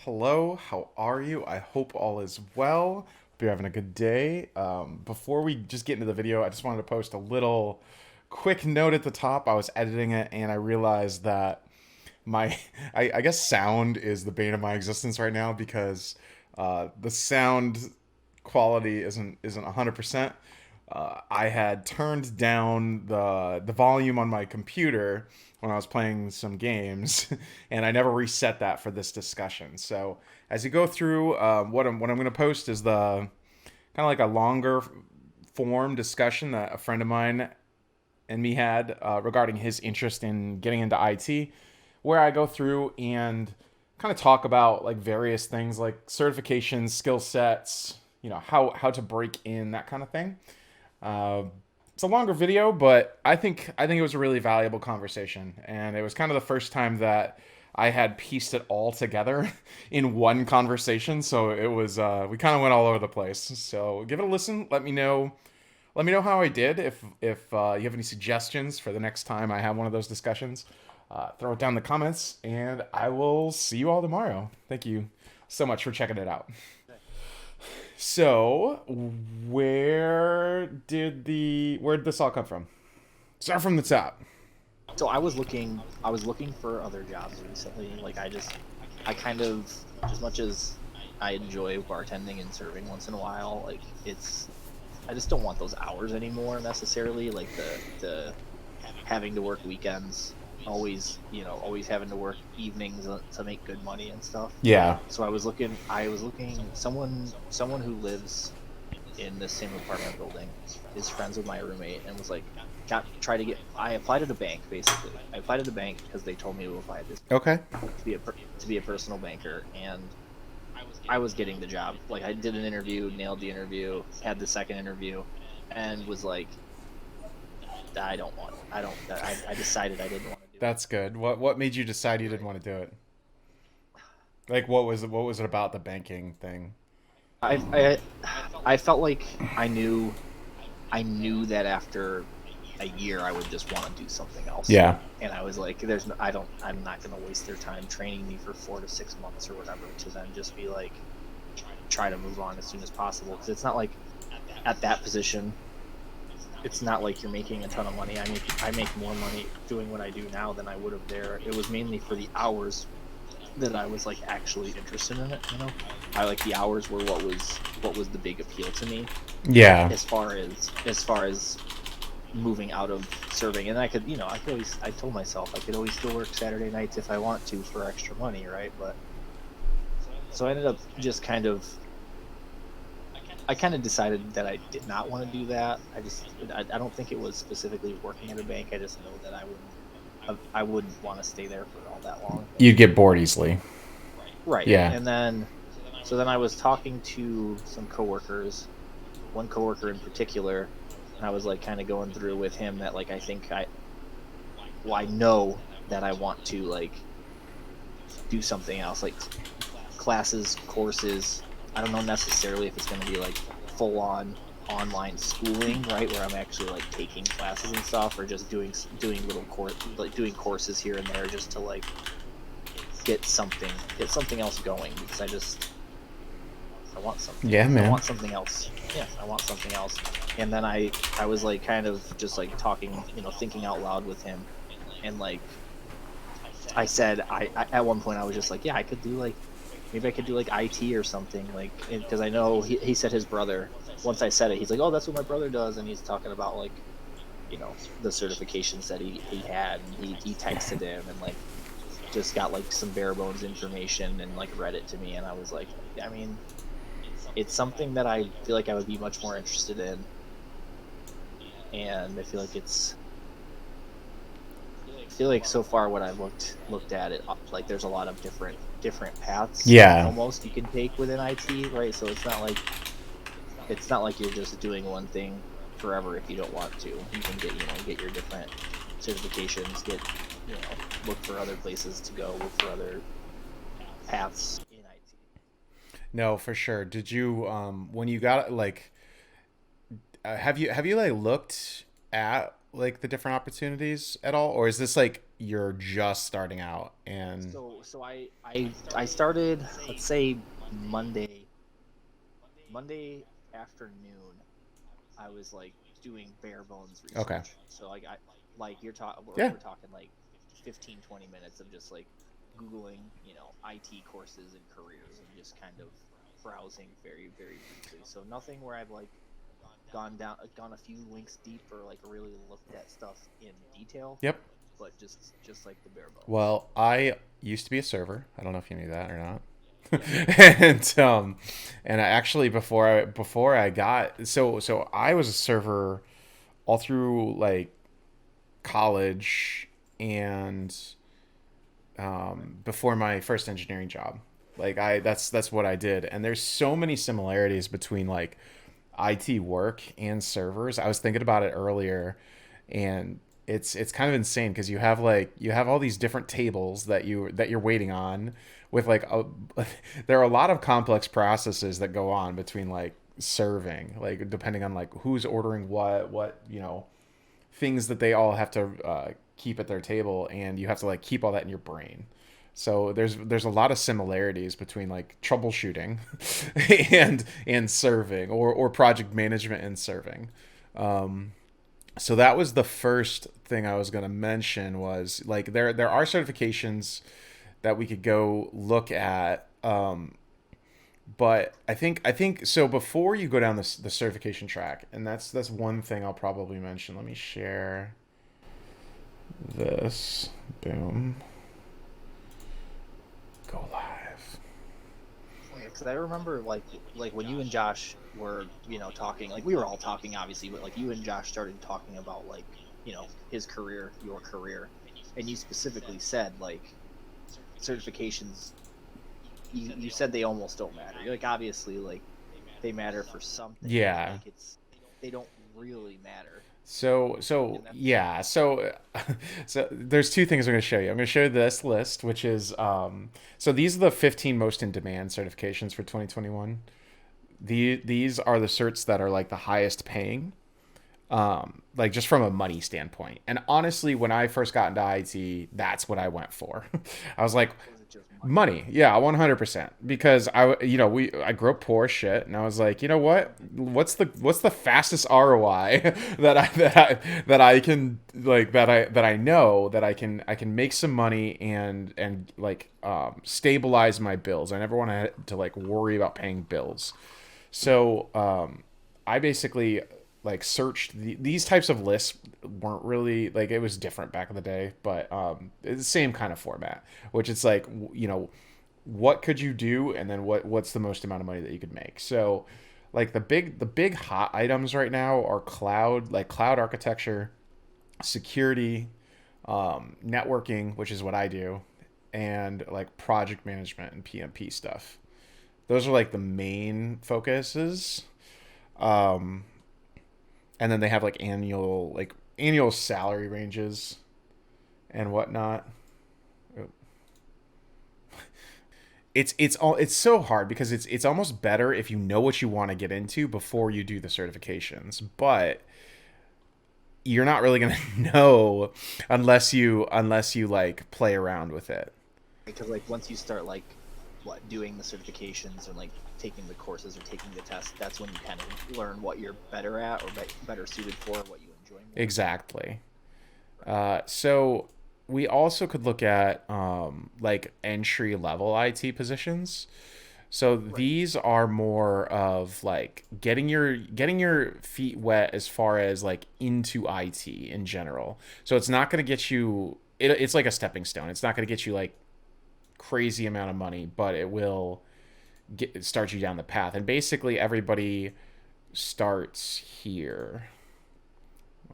Hello, how are you? I hope all is well. Hope you're having a good day. Before we just get into the video, I just wanted to post a little quick note at the top. I was editing it and I realized that my, I guess sound is the bane of my existence right now because the sound quality isn't 100%. I had turned down the volume on my computer when I was playing some games, and I never reset that for this discussion. So as you go through, what I'm going to post is the kind of like a longer form discussion that a friend of mine and me had regarding his interest in getting into IT, where I go through and kind of talk about like various things like certifications, skill sets, how to break in, that kind of thing. Uh, it's a longer video, but I think it was a really valuable conversation, and it was kind of the first time that I had pieced it all together in one conversation. So it was we kind of went all over the place. So give it a listen. Let me know how I did. If you have any suggestions for the next time I have one of those discussions, throw it down in the comments, and I will see you all tomorrow. Thank you so much for checking it out. So, where did this all come from? Start from the top. So I was looking for other jobs recently. I kind of, as much as I enjoy bartending and serving once in a while, I just don't want those hours anymore necessarily. Like the having to work weekends, always having to work evenings to make good money and stuff. Yeah. So I was looking someone who lives in the same apartment building is friends with my roommate and was like got try to get I applied at a bank. Basically I applied at a bank because they told me to apply at this Okay. to be a personal banker, and I was getting the job. Like, I did an interview, nailed the interview, had the second interview, and was like, I don't want it. I decided I didn't want to do it. That's good. What made you decide you didn't want to do it? Like what was it about the banking thing? I I felt like I knew that after a year I would just want to do something else. Yeah. And I was like, I'm not going to waste their time training me for 4 to 6 months or whatever to then just be like, try to move on as soon as possible. Because it's not like at that position, it's not like you're making a ton of money. I make more money doing what I do now than I would have there. It was mainly for the hours that I was like actually interested in it. I like the hours were what was the big appeal to me Yeah. as far as moving out of serving. And I told myself I could always still work Saturday nights if I want to for extra money, right? But so I ended up just I kind of decided that I did not want to do that. I don't think it was specifically working at a bank. I just know that I wouldn't want to stay there for all that long. You get bored easily. Right. Yeah. And then I was talking to some coworkers, one coworker in particular, and I was like kind of going through with him that like well, I know that I want to like do something else, like classes, courses. I don't know necessarily if it's going to be like full on online schooling, right, where I'm actually like taking classes and stuff, or just doing little doing courses here and there just to like get something else going, because I want something. Yeah, I man. want something else. Yeah, I want something else. And then I was like kind of just like talking, thinking out loud with him, and like I said, I at one point I was just like, yeah, I could do like maybe I could do like IT or something, like, because I know he said his brother. Once I said it, he's like, oh, that's what my brother does, and he's talking about like the certifications that he had, and he texted him and like just got like some bare bones information and like read it to me, and I was like, I mean, it's something that I feel like I would be much more interested in, and I feel like so far what I've looked at it, like there's a lot of different paths Yeah. almost you can take within IT, right? So it's not like you're just doing one thing forever if you don't want to. You can get your different certifications, look for other places to go, look for other paths in IT. No, for sure. Did you when you got like have you like looked at like the different opportunities at all, or is this like you're just starting out and So I started, let's say, Monday Monday afternoon. I was like doing bare bones okay. research. So like I like you're talking Yeah. we're talking like 15-20 minutes of just like googling, IT courses and careers and just kind of browsing very very briefly. So nothing where I've like gone a few links deep or like really looked at stuff in detail, Yep. but just like the bare bones. Well, I used to be a server. I don't know if you knew that or not. Yeah. And I actually before I got so I was a server all through like college and before my first engineering job. Like I that's what I did. And there's so many similarities between like IT work and servers. I was thinking about it earlier, and it's kind of insane because you have all these different tables that you're waiting on with like there are a lot of complex processes that go on between like serving, like depending on like who's ordering what things that they all have to keep at their table, and you have to like keep all that in your brain. So there's a lot of similarities between like troubleshooting and serving, or project management and serving. So that was the first thing I was going to mention, was like there are certifications that we could go look at. But I think so. Before you go down the certification track, and that's one thing I'll probably mention. Let me share this. Boom. Go live. Because I remember like when you and Josh were talking, like we were all talking obviously, but like you and Josh started talking about like his career, your career, and you specifically said like certifications. You said they almost don't matter. You're like, obviously like they matter for something, but Yeah. like they don't really matter. So And that's yeah. So there's two things I'm going to show you. I'm going to show you this list, which is so these are the 15 most in demand certifications for 2021. These are the certs that are like the highest paying, like just from a money standpoint. And honestly, when I first got into IT, that's what I went for. I was like, was it just money. money, yeah, 100%. Because I grew up poor as shit, and I was like, you know what? What's the fastest ROI that I can like that I know that I can make some money and like stabilize my bills. I never want to like worry about paying bills. So I basically like searched these types of lists. Weren't really like, it was different back in the day, but it's the same kind of format, which it's like what could you do, and then what's the most amount of money that you could make. So like the big hot items right now are cloud architecture, security, networking, which is what I do, and like project management and PMP stuff. Those are like the main focuses. Um, and then they have like annual salary ranges and whatnot. It's so hard because it's almost better if you know what you want to get into before you do the certifications, but you're not really gonna know unless you like play around with it. Because like once you start like doing the certifications and like taking the courses or taking the test, that's when you kind of learn what you're better at or better suited for, what you enjoy more. Exactly. So we also could look at like entry level IT positions. So Right. these are more of like getting your feet wet as far as like into IT in general. So it's not going to get you it's like a stepping stone. It's not going to get you like crazy amount of money, but it will start you down the path. And basically everybody starts here.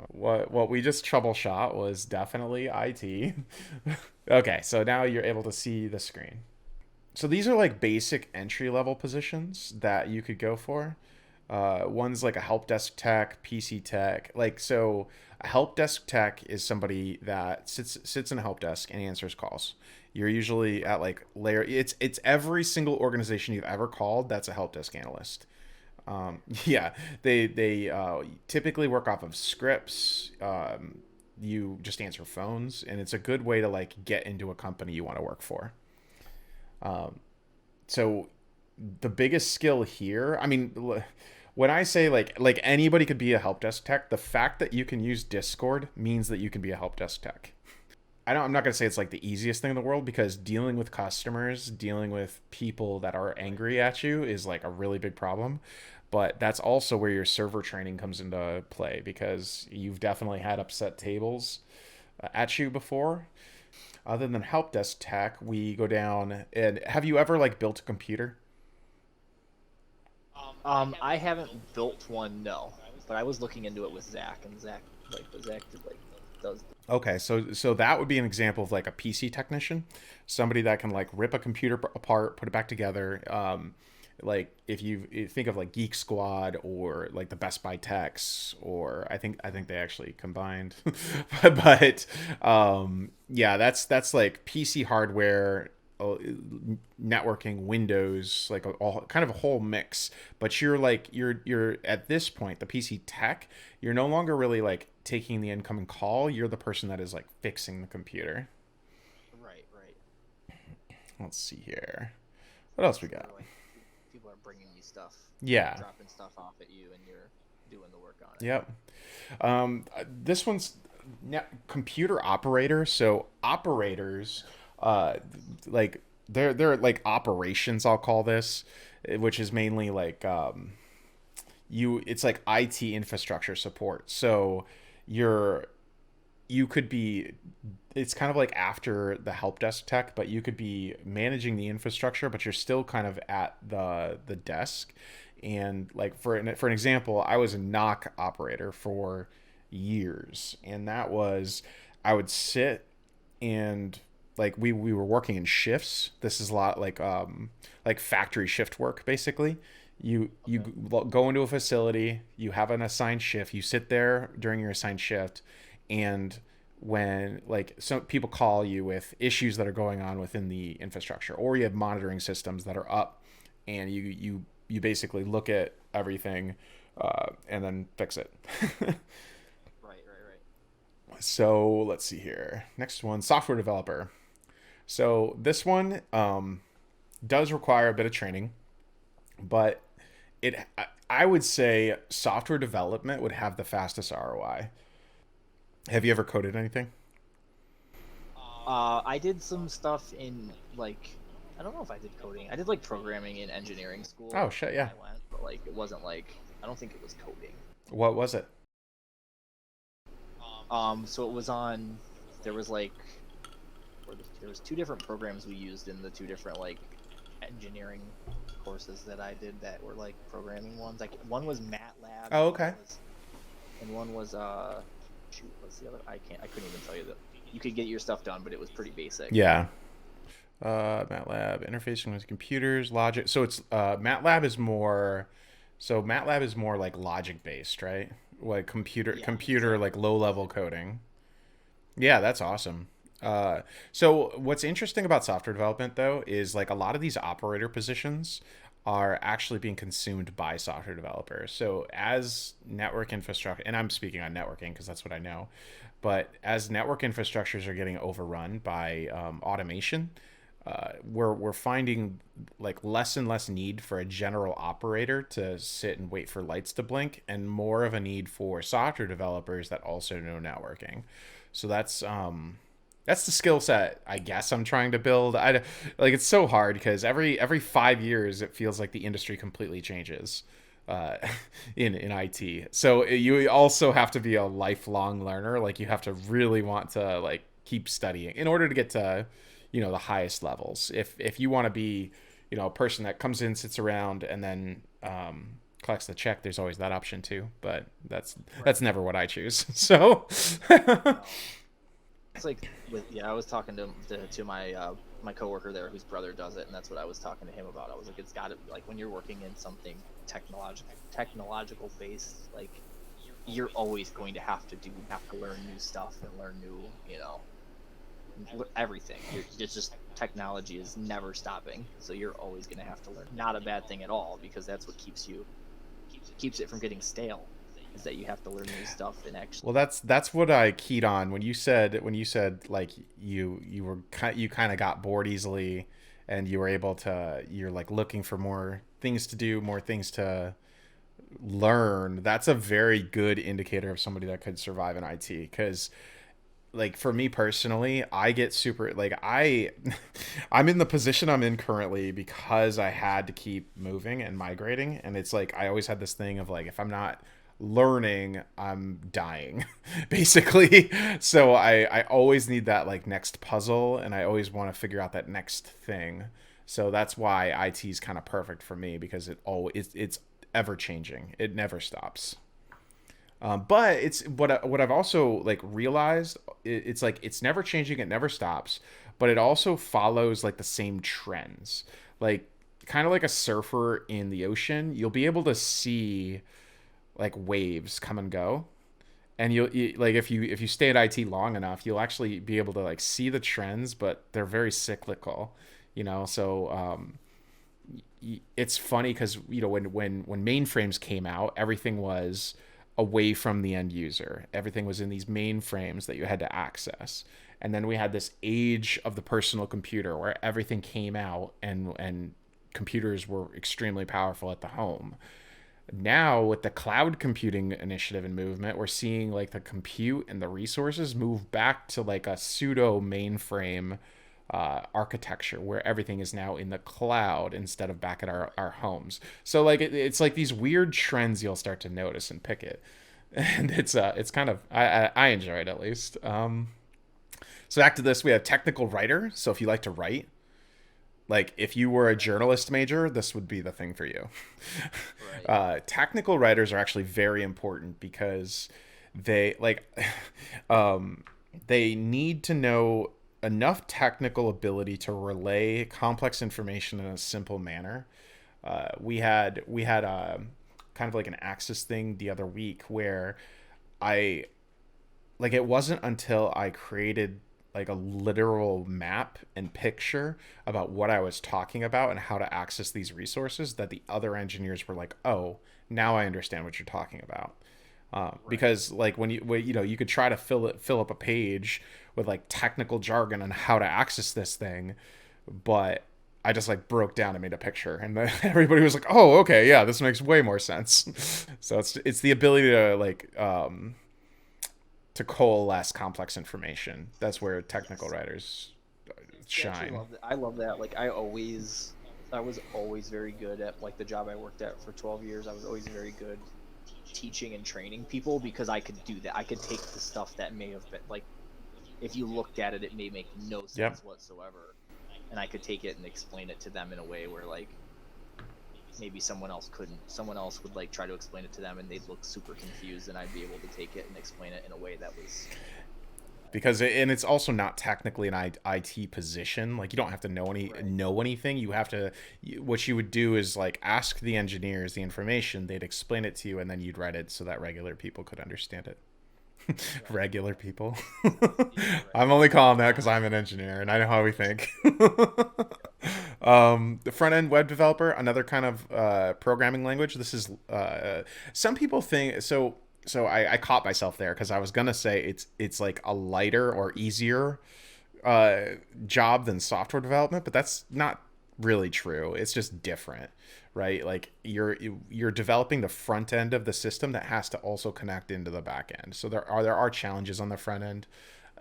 What we just troubleshot was definitely IT. Okay, so now you're able to see the screen. So these are like basic entry level positions that you could go for. One's like a help desk tech, PC tech. Like so, a help desk tech is somebody that sits in a help desk and answers calls. You're usually at like layer. It's every single organization you've ever called that's a help desk analyst. Yeah, they typically work off of scripts. you just answer phones, and it's a good way to like get into a company you want to work for. So the biggest skill here, I mean, when I say like anybody could be a help desk tech, the fact that you can use Discord means that you can be a help desk tech. I'm not going to say it's like the easiest thing in the world, because dealing with customers, dealing with people that are angry at you is like a really big problem. But that's also where your server training comes into play, because you've definitely had upset tables at you before. Other than help desk tech, we go down, and have you ever like built a computer? I haven't built one, no, but I was looking into it with Zach, and Zach did like does. Okay, so that would be an example of like a PC technician, somebody that can like rip a computer apart, put it back together. Like if you think of like Geek Squad or like the Best Buy Techs, or I think they actually combined, but yeah, that's like PC hardware, networking, Windows, like kind of a whole mix. But you're at this point, the PC tech, you're no longer really like taking the incoming call. You're the person that is like fixing the computer. Right, right. Let's see here. What else we got? Like, people are bringing you stuff. Yeah. Dropping stuff off at you, and you're doing the work on it. Yep. This one's computer operator. So operators, like they're like operations, I'll call this, which is mainly like it's like IT infrastructure support. So you're you could be it's kind of like after the help desk tech, but you could be managing the infrastructure, but you're still kind of at the desk. And like for an example, I was a knock operator for years, and that was I would sit, and like we were working in shifts. This is a lot like factory shift work basically. You go into a facility, you have an assigned shift, you sit there during your assigned shift, and when like some people call you with issues that are going on within the infrastructure, or you have monitoring systems that are up, and you basically look at everything and then fix it. Right. So let's see here. Next one, software developer. So this one does require a bit of training, but I would say software development would have the fastest ROI. Have you ever coded anything? I did some stuff in like I don't know if I did coding. I did like programming in engineering school. Oh shit, yeah. I went, but like it wasn't like I don't think it was coding. What was it? So it was on. There was like there was two different programs we used in the two different like engineering courses that I did that were like programming ones. Like one was MATLAB. Oh, okay. And one was shoot, what's the other? I couldn't even tell you that. You could get your stuff done, but it was pretty basic. Yeah. MATLAB interfacing with computers, logic. So it's MATLAB is more. So MATLAB is more like logic based, right? Like computer Exactly. like low level coding. Yeah, that's awesome. So what's interesting about software development though is like a lot of these operator positions are actually being consumed by software developers. So as network infrastructure, and I'm speaking on networking because that's what I know, but as network infrastructures are getting overrun by automation, we're finding like less and less need for a general operator to sit and wait for lights to blink, and more of a need for software developers that also know networking. So that's the skill set I guess I'm trying to build. I like it's so hard because every 5 years it feels like the industry completely changes uh, in IT. So you also have to be a lifelong learner. Like you have to really want to like keep studying in order to get to the highest levels. If you want to be a person that comes in, sits around, and then collects the check, there's always that option too. But that's Right. never what I choose. So No. It's like I was talking to my my coworker there whose brother does it, and that's what I was talking to him about. I was like, it's got to like when you're working in something technological based, like you're always going to have to learn new stuff and learn new everything. It's just technology is never stopping, so you're always going to have to learn. Not a bad thing at all because that's what keeps it from getting stale. is that you have to learn new stuff and actually. Well, that's what I keyed on when you said like you kind of got bored easily, and you were able to you're like looking for more things to do, more things to learn. That's a very good indicator of somebody that could survive in IT. Because like for me personally, I get super like I'm in the position I'm in currently because I had to keep moving and migrating, and it's like I always had this thing of like if I'm not learning, I'm dying basically. So I always need that like next puzzle, and I always want to figure out that next thing. So that's why IT is kind of perfect for me, because it's ever changing. It never stops. But it's what I've also like realized. It's like it's never changing. It never stops. But it also follows like the same trends. Like kind of like a surfer in the ocean, you'll be able to see like waves come and go. And like if you stay at IT long enough, you'll actually be able to like see the trends, but they're very cyclical. So it's funny because when mainframes came out, everything was away from the end user. Everything was in these mainframes that you had to access. And then we had this age of the personal computer where everything came out, and computers were extremely powerful at the home. Now with the cloud computing initiative and movement, we're seeing like the compute and the resources move back to like a pseudo mainframe architecture where everything is now in the cloud instead of back at our homes. So like it's like these weird trends you'll start to notice and pick it, and it's kind of I enjoy it, at least. So back to this, we have technical writer. So if you like to write, like if you were a journalist major, this would be the thing for you. Right. Technical writers are actually very important because they like um, they need to know enough technical ability to relay complex information in a simple manner. We had kind of like an Axis thing the other week where I like it wasn't until I created like a literal map and picture about what I was talking about and how to access these resources that the other engineers were like, "Oh, now I understand what you're talking about." Right. Because like when you could try to fill up a page with like technical jargon on how to access this thing, but I just like broke down and made a picture, and then everybody was like, "Oh, okay, yeah, this makes way more sense." So it's the ability to like to coalesce complex information. That's where technical Yes. writers I actually shine. love that. I love that. Like I was always very good at like the job I worked at for 12 years. I was always very good teaching and training people because I could do that. I could take the stuff that may have been like, if you looked at it, it may make no Yep. sense whatsoever, and I could take it and explain it to them in a way where like maybe someone else couldn't. Someone else would like try to explain it to them and they'd look super confused, and I'd be able to take it and explain it in a way that was And it's also not technically an IT position. Like you don't have to right. know anything. You have to what you would do is like ask the engineers the information, they'd explain it to you, and then you'd write it so that regular people could understand it. Right. Regular people. Yeah. Right. I'm only calling that because I'm an engineer and I know how we think. The front end web developer, another kind of programming language. This is some people think so. So I caught myself there because I was gonna say it's like a lighter or easier uh, job than software development, but that's not really true. It's just different, right? Like you're developing the front end of the system that has to also connect into the back end. So there are challenges on the front end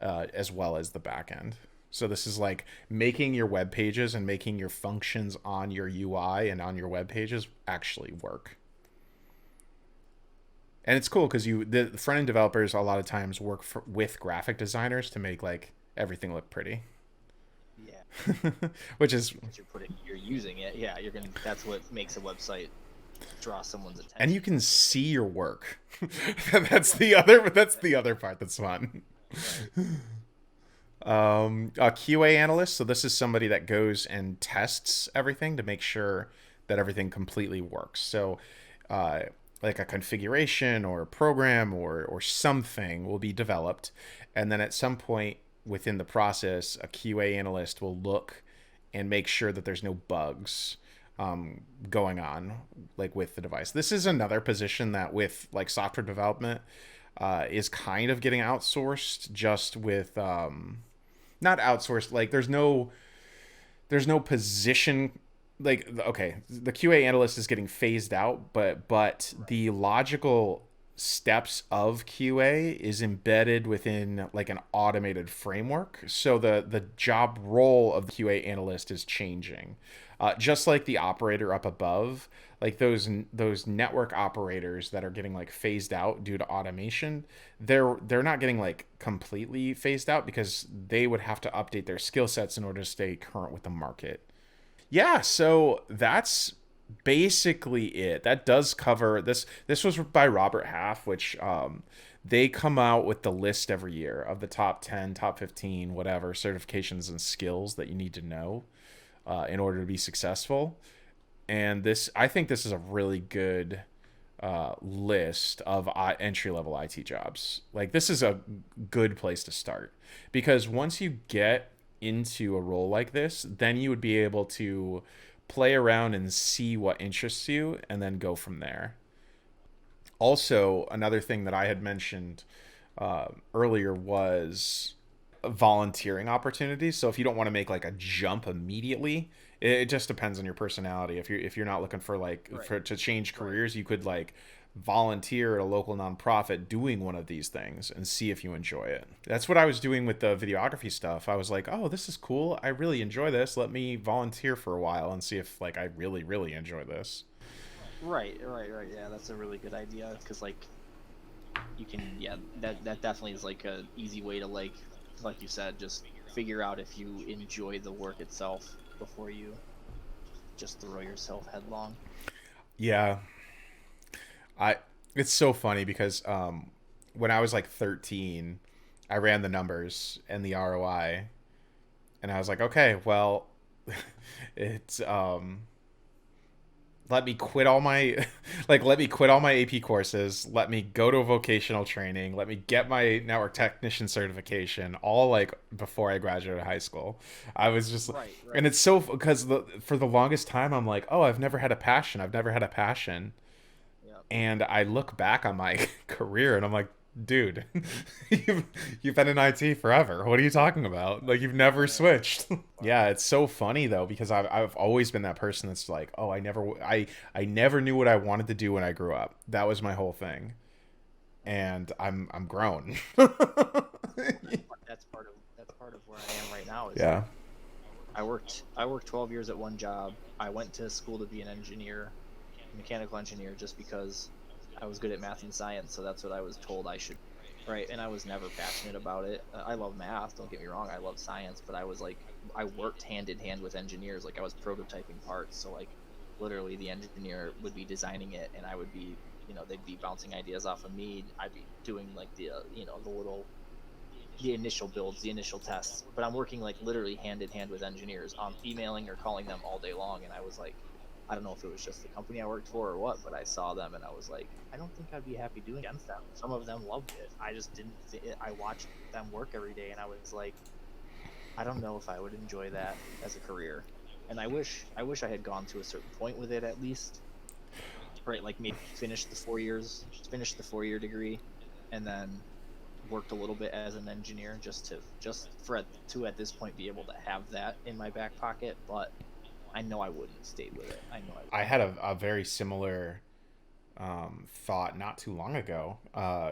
as well as the back end. So this is like making your web pages and making your functions on your UI and on your web pages actually work. And it's cool because the front end developers a lot of times work with graphic designers to make like everything look pretty. Yeah. Which is Because you're using it. Yeah. You're gonna. That's what makes a website draw someone's and you attention. can see your work. That's the other part that's fun. Right. A QA analyst, so this is somebody that goes and tests everything to make sure that everything completely works. So uh, like a configuration or a program or something will be developed, and then at some point within the process a QA analyst will look and make sure that there's no bugs. going on like with the device. This is another position that with like software development is kind of getting outsourced, just with not outsourced, like there's no position, like, okay, the QA analyst is getting phased out, but the logical steps of QA is embedded within like an automated framework. So the job role of the QA analyst is changing, just like the operator up above. Like those network operators that are getting like phased out due to automation, they're not getting like completely phased out because they would have to update their skill sets in order to stay current with the market. Yeah, so that's basically it. That does cover this. This was by Robert Half, which they come out with the list every year of the top 10, top 15, whatever certifications and skills that you need to know in order to be successful. And this, I think this is a really good list of entry level IT jobs. Like, this is a good place to start, because once you get into a role like this, then you would be able to play around and see what interests you and then go from there. Also, another thing that I had mentioned earlier was volunteering opportunities. So if you don't want to make like a jump immediately, it just depends on your personality. If you're not looking for like to change careers, you could like volunteer at a local nonprofit doing one of these things and see if you enjoy it. That's what I was doing with the videography stuff. I was like, oh, this is cool. I really enjoy this. Let me volunteer for a while and see if like I really, really enjoy this. Right. Yeah, that's a really good idea, because like you can, yeah, that definitely is like a easy way to like you said, just figure out if you enjoy the work itself before you just throw yourself headlong. Yeah. It's so funny because when I was like 13, I ran the numbers and the ROI, and I was like, okay, well, it's let me quit all my let me quit all my AP courses, let me go to a vocational training, let me get my network technician certification, all like before I graduated high school. I was just Right. And it's so, because for the longest time I'm like, oh, I've never had a passion. Yeah. And I look back on my career and I'm like, dude, you've been in IT forever. What are you talking about? Like, you've never switched. Yeah, it's so funny though, because I've always been that person that's like, oh, I never knew what I wanted to do when I grew up. That was my whole thing, and I'm grown. That's part of where I am right now. Is Yeah. I worked 12 years at one job. I went to school to be an engineer, mechanical engineer, just because I was good at math and science, so that's what I was told I should. Right, and I was never passionate about it. I love math, don't get me wrong, I love science, but I was like, I worked hand in hand with engineers. Like, I was prototyping parts, so like literally the engineer would be designing it, and I would be, they'd be bouncing ideas off of me. I'd be doing like the initial builds, the initial tests, but I'm working like literally hand in hand with engineers, emailing or calling them all day long. And I was like, I don't know if it was just the company I worked for or what, but I saw them and I was like, I don't think I'd be happy doing against them. Some of them loved it. I just didn't. I watched them work every day, and I was like, I don't know if I would enjoy that as a career. And I wish I had gone to a certain point with it at least. Right, like maybe finish the 4 year degree, and then worked a little bit as an engineer just to at this point be able to have that in my back pocket. But I know I wouldn't have stayed with it. I had a very similar thought not too long ago,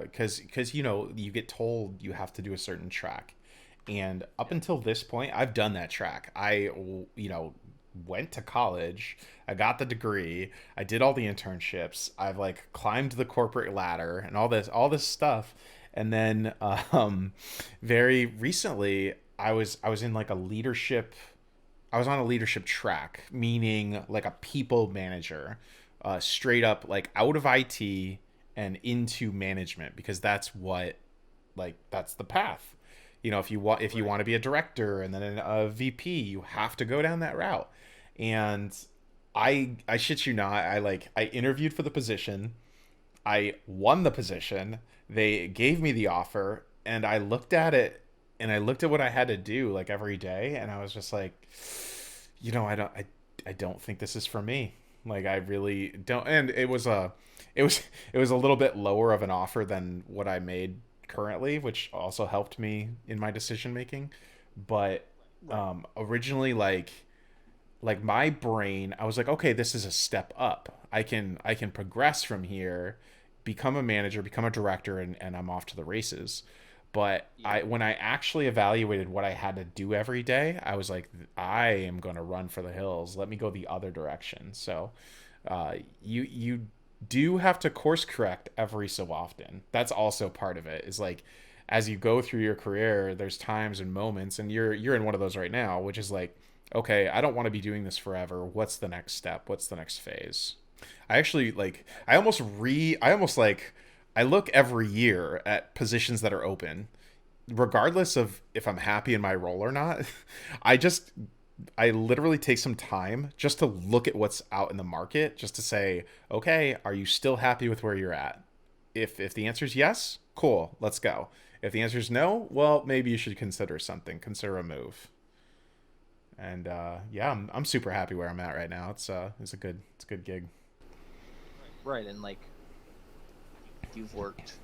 because you get told you have to do a certain track, and up until this point I've done that track. I went to college, I got the degree, I did all the internships, I've like climbed the corporate ladder and all this stuff. And then very recently I was in like I was on a leadership track, meaning like a people manager, straight up like out of IT and into management, because that's the path. If you want to be a director and then a VP, you have to go down that route. And I shit you not, I interviewed for the position, I won the position, they gave me the offer, and I looked at it and I looked at what I had to do like every day, and I was just like, I I don't think this is for me. Like I really don't. And it was it was a little bit lower of an offer than what I made currently, which also helped me in my decision making. But Right. originally, like my brain, I was like, okay, this is a step up. I can progress from here, become a manager, become a director, and I'm off to the races. But Yeah. I when I actually evaluated what I had to do every day, I was like, I am going to run for the hills. Let me go the other direction. So, you do have to course correct every so often. That's also part of it. Is like as you go through your career, there's times and moments, and you're in one of those right now, which is like, okay, I don't want to be doing this forever. What's the next step? What's the next phase? I actually like I almost like I look every year at positions that are open regardless of if I'm happy in my role or not. I just I literally take some time just to look at what's out in the market just to say, "Okay, are you still happy with where you're at?" If the answer is yes, cool, let's go. If the answer is no, well, maybe you should consider something, consider a move. And yeah, I'm super happy where I'm at right now. It's a good gig. Right. And like you've worked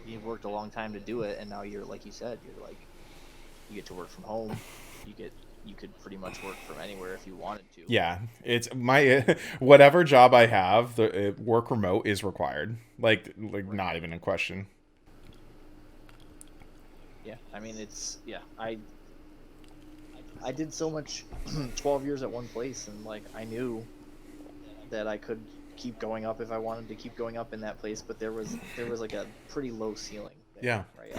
you've worked a long time to do it, and now you're like you said, you're like you get to work from home. You could pretty much work from anywhere if you wanted to. Yeah, it's my whatever job I have, the work remote is required. Like Right. not even a question. Yeah. I mean, it's yeah. I did so much 12 years at one place, and like I knew that I could keep going up if I wanted to keep going up in that place, but there was like a pretty low ceiling there, Yeah. right?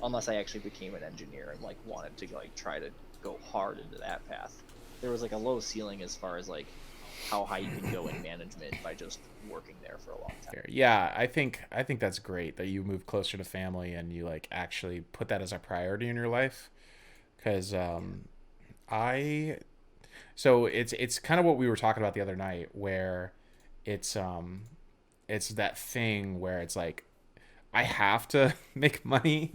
Unless I actually became an engineer and like wanted to like try to go hard into that path. There was like a low ceiling as far as like how high you can go in management by just working there for a long time. Fair. Yeah, I think that's great that you move closer to family and you like actually put that as a priority in your life. Because Yeah. I so it's kind of what we were talking about the other night, where it's it's that thing where it's like I have to make money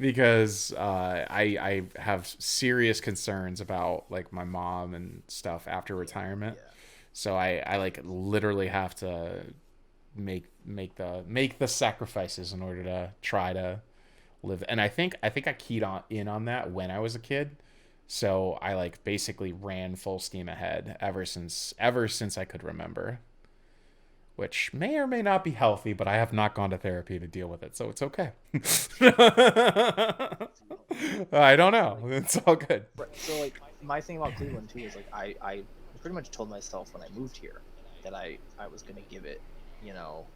because I have serious concerns about like my mom and stuff after retirement. Yeah. So I like literally have to make the sacrifices in order to try to live. And I think I keyed on in on that when I was a kid. So I like basically ran full steam ahead ever since I could remember, which may or may not be healthy, but I have not gone to therapy to deal with it, so it's okay. Yeah. I don't know. Like It's all good. right. So like my thing about Cleveland too is like I pretty much told myself when I moved here that I was gonna give it, you know,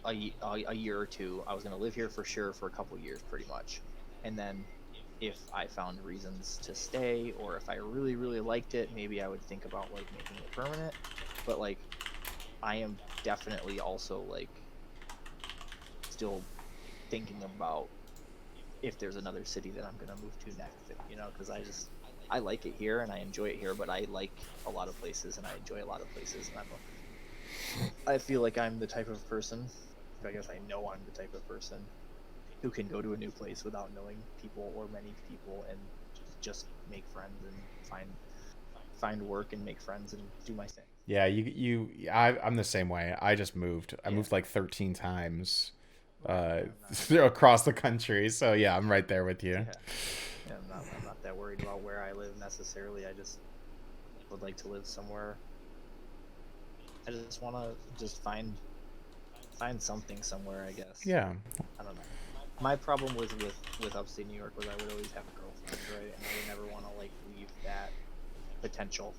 a year or two. I was gonna live here for sure for a couple years, pretty much, and then if I found reasons to stay or if I really really liked it, maybe I would think about like making it permanent. But like I am definitely also like still thinking about if there's another city that I'm gonna move to next, you know, because I like it here and I enjoy it here, but I like a lot of places and I enjoy a lot of places, and I feel like I'm the type of person. I guess I know I'm the type of person who can go to a new place without knowing people or many people and just make friends and find work and make friends and do my thing. Yeah, I'm the same way. I just moved. I Yeah, moved like 13 times yeah, uh I'm not. across the country. So yeah, I'm right there with you. Yeah, yeah, I'm not that worried about where I live necessarily. I just would like to live somewhere. I just want to just find something somewhere, I guess. Yeah. I don't know. My problem was with upstate New York was I would always have a girlfriend, right? And I would never want to like leave that potential.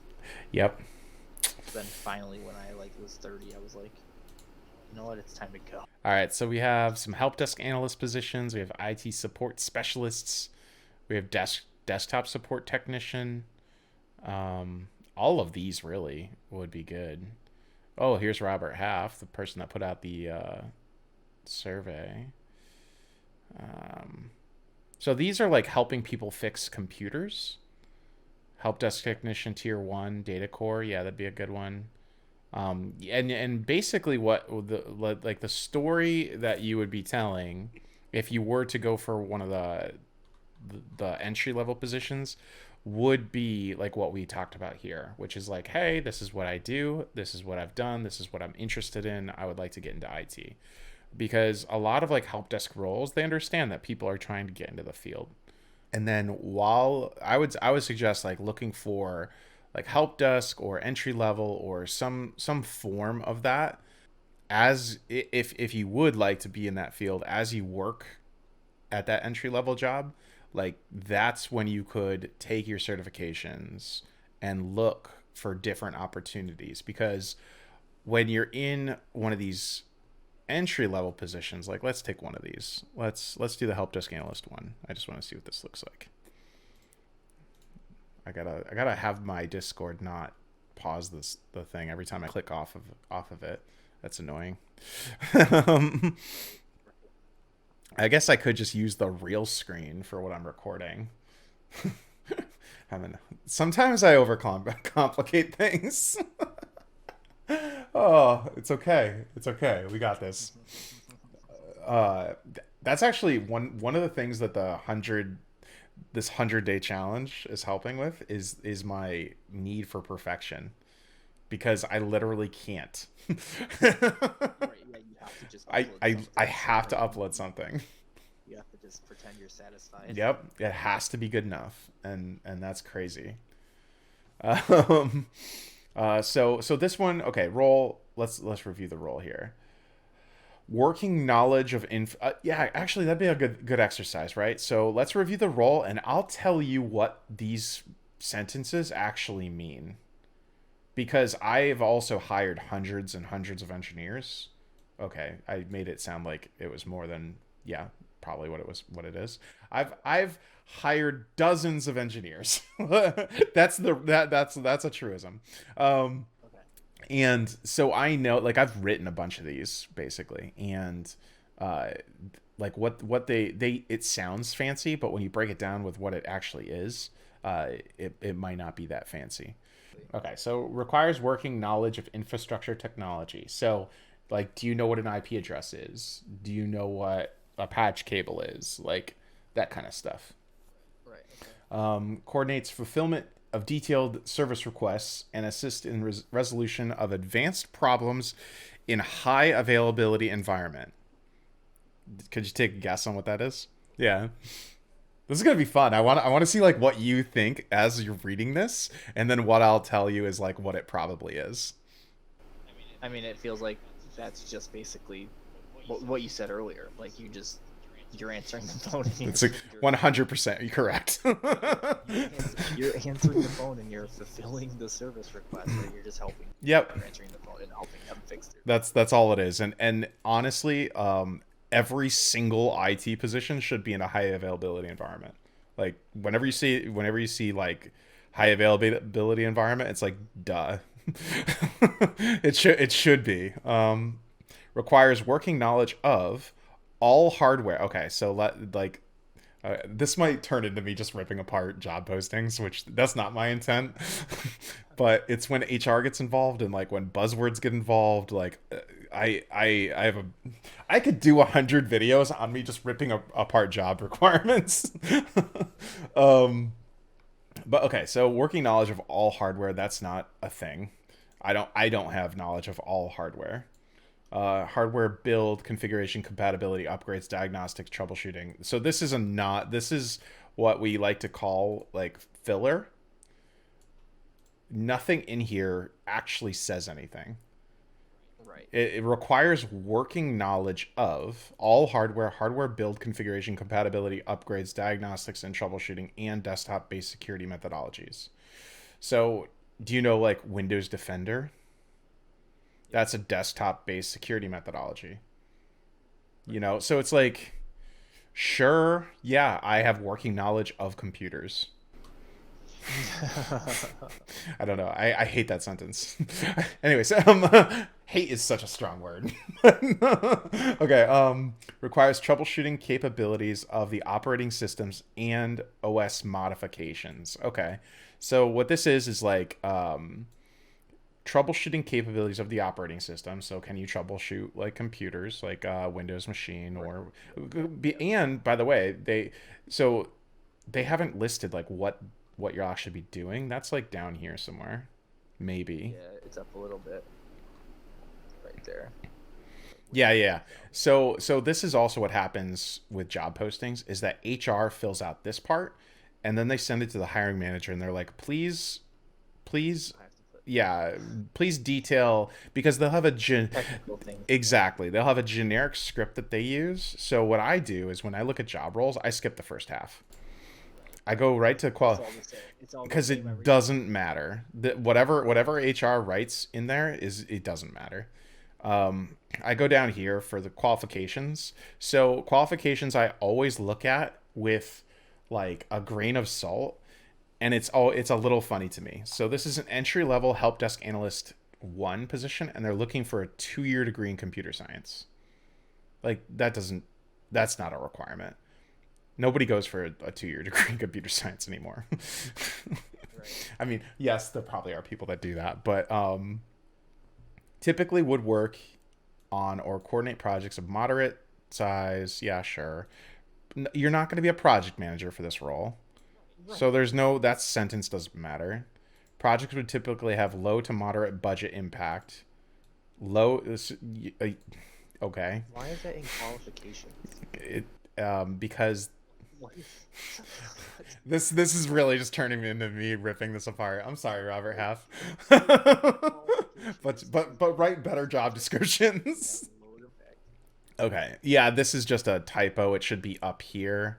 Yep. So then finally, when I like was 30, I was like, you know what? It's time to go. All right, so we have some help desk analyst positions. We have IT support specialists. We have desktop support technician. All of these really would be good. Oh, here's Robert Half, the person that put out the survey. Um, so these are like helping people fix computers. Help desk technician tier one, data core. Yeah, that'd be a good one. And basically what like the story that you would be telling if you were to go for one of the entry level positions would be like what we talked about here, which is like, hey, this is what I do, this is what I've done, this is what I'm interested in, I would like to get into IT. Because a lot of like help desk roles, they understand that people are trying to get into the field. And then while I would suggest like looking for like help desk or entry level or some form of that, as if you would like to be in that field as you work at that entry level job, like that's when you could take your certifications and look for different opportunities. Because when you're in one of these entry level positions, like let's take one of these, let's do the help desk analyst one. I just want to see what this looks like. I gotta have my Discord not pause the thing every time I click off of it. That's annoying. um, I guess I could just use the real screen for what I'm recording. Sometimes I overcomplicate things. Oh, it's okay. It's okay. We got this. That's actually one of the things that this 100-day challenge is helping with is my need for perfection, because I literally can't. Right, yeah, you have to just I upload I something. I have to upload something. You have to just pretend you're satisfied. Yep, it has to be good enough, and that's crazy. Um, so this one, okay, role. Let's review the role here. Working knowledge of yeah, actually that'd be a good exercise, right? So let's review the role, and I'll tell you what these sentences actually mean, because I've also hired hundreds and hundreds of engineers. Okay, I made it sound like it was more than, yeah, probably what it is. I've hired dozens of engineers. That's a truism. Okay. And so I know, like, I've written a bunch of these basically, and uh like what they it sounds fancy, but when you break it down with what it actually is, it might not be that fancy. Okay, so requires working knowledge of infrastructure technology. So, like, do you know what an IP address is? Do you know what a patch cable is? Like, that kind of stuff. Right. Okay. Coordinates fulfillment of detailed service requests and assist in resolution of advanced problems in high availability environment. Could you take a guess on what that is? Yeah. This is gonna be fun. I want to see like what you think as you're reading this, and then what I'll tell you is like what it probably is. I mean, it feels like that's just basically what you said earlier. Like you're answering the phone. And It's like 100% correct. you're answering the phone and you're fulfilling the service request. Or you're just helping. Yep. You're answering the phone and helping them fix it. That's all it is. And honestly, every single IT position should be in a high availability environment. Like whenever you see like high availability environment, it's like duh. It should be. Requires working knowledge of all hardware. Okay, so this might turn into me just ripping apart job postings, which that's not my intent. But it's when HR gets involved and like when buzzwords get involved. Like I could do 100 videos on me just ripping apart job requirements. But okay, so working knowledge of all hardware, that's not a thing. I don't have knowledge of all hardware. Hardware build, configuration, compatibility, upgrades, diagnostics, troubleshooting. So this is what we like to call like filler. Nothing in here actually says anything. Right. It requires working knowledge of all hardware build, configuration, compatibility, upgrades, diagnostics, and troubleshooting, and desktop-based security methodologies. So, do you know like Windows Defender? That's a desktop-based security methodology. You know, so it's like, sure, yeah, I have working knowledge of computers. I don't know. I hate that sentence. Anyways, hate is such a strong word. Okay. Requires troubleshooting capabilities of the operating systems and OS modifications. Okay. So what this is like troubleshooting capabilities of the operating system. So can you troubleshoot like computers, like Windows machine, or and by the way, they haven't listed like what what you'll actually be doing, that's like down here somewhere. Maybe. Yeah, it's up a little bit right there. Yeah, yeah. So this is also what happens with job postings is that HR fills out this part and then they send it to the hiring manager and they're like, please, I have to put yeah, please detail because they'll have a technical things. exactly. They'll have a generic script that they use. So what I do is when I look at job roles, I skip the first half. I go right to It's all the same. It's all the because same it every time. doesn't matter. Whatever HR writes in there is it doesn't matter. I go down here for the qualifications. So qualifications I always look at with like a grain of salt, and it's a little funny to me. So this is an entry level help desk analyst one position, and they're looking for a 2-year degree in computer science. Like that's not a requirement. Nobody goes for a 2-year degree in computer science anymore. Right. I mean, yes, there probably are people that do that, but typically would work on or coordinate projects of moderate size. Yeah, sure. You're not going to be a project manager for this role. So Right. there's no, that sentence doesn't matter. Projects would typically have low to moderate budget impact. Low, okay. Why is that in qualifications? It, because What is this is really just turning me into me ripping this apart. I'm sorry, Robert Half. qualifications But write better job that descriptions. load effect? Okay. Yeah, this is just a typo. It should be up here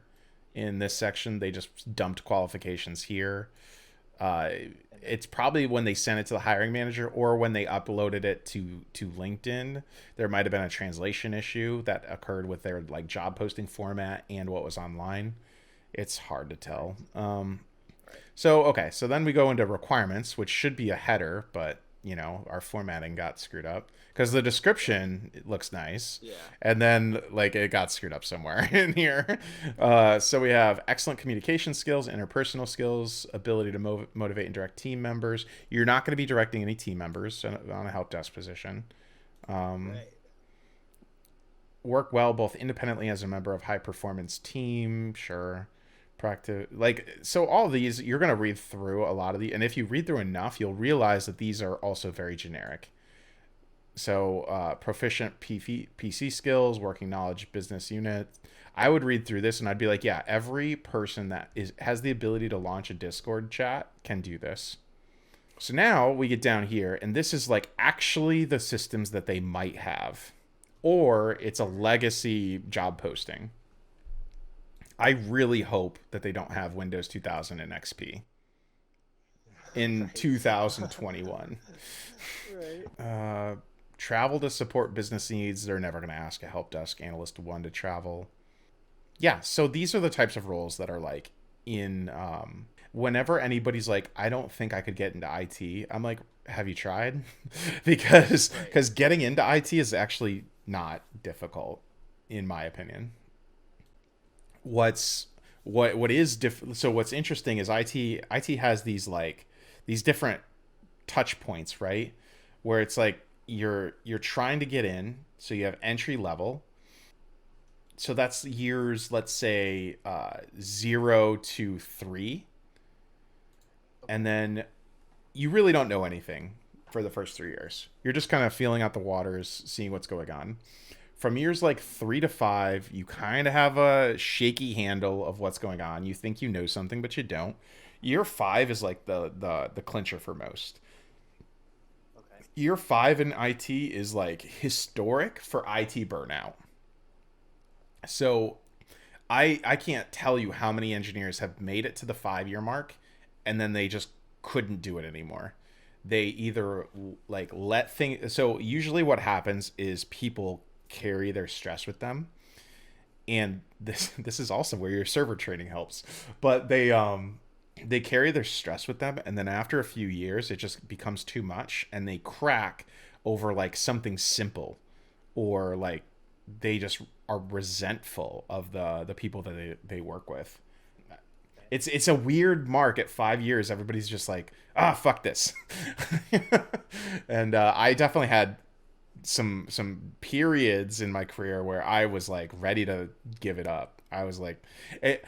in this section. They just dumped qualifications here. Uh, it's probably when they sent it to the hiring manager or when they uploaded it to LinkedIn. There might have been a translation issue that occurred with their like job posting format and what was online. It's hard to tell. Right. So okay, so then we go into requirements, which should be a header, but our formatting got screwed up because the description it looks nice, Yeah. and then like it got screwed up somewhere in here. So we have excellent communication skills, interpersonal skills, ability to motivate and direct team members. You're not going to be directing any team members on a help desk position. Right. Work well both independently as a member of high performance team. Sure. Practice like so all these you're going to read through a lot of the and if you read through enough you'll realize that these are also very generic. So proficient PC skills, working knowledge, business unit. I would read through this and I'd be like, yeah, every person that is has the ability to launch a Discord chat can do this. So now we get down here and this is like actually the systems that they might have, or it's a legacy job posting. I really hope that they don't have Windows 2000 and XP in Right. 2021. Right. Travel to support business needs. They're never going to ask a help desk analyst one to travel. Yeah, so these are the types of roles that are like in whenever anybody's like, I don't think I could get into IT, I'm like, have you tried? because Right. because getting into IT is actually not difficult in my opinion. What's what is so what's interesting is IT has these like these different touch points, right? Where it's like you're trying to get in, so you have entry level. So that's years, let's say 0 to 3, and Okay. then you really don't know anything for the first 3 years. You're just kind of feeling out the waters, seeing what's going on. From years like 3 to 5, you kind of have a shaky handle of what's going on. You think you know something, but you don't. Year 5 is like the clincher for most. Okay. Year 5 in IT is like historic for IT burnout. So I can't tell you how many engineers have made it to the 5 year mark and then they just couldn't do it anymore. They either like let things so usually what happens is people carry their stress with them, and this is also where your server training helps. But they carry their stress with them, and then after a few years it just becomes too much and they crack over like something simple, or like they just are resentful of the people that they work with. It's a weird mark at 5 years. Everybody's just like, fuck this. And I definitely had some periods in my career where I was like ready to give it up. I was like, it,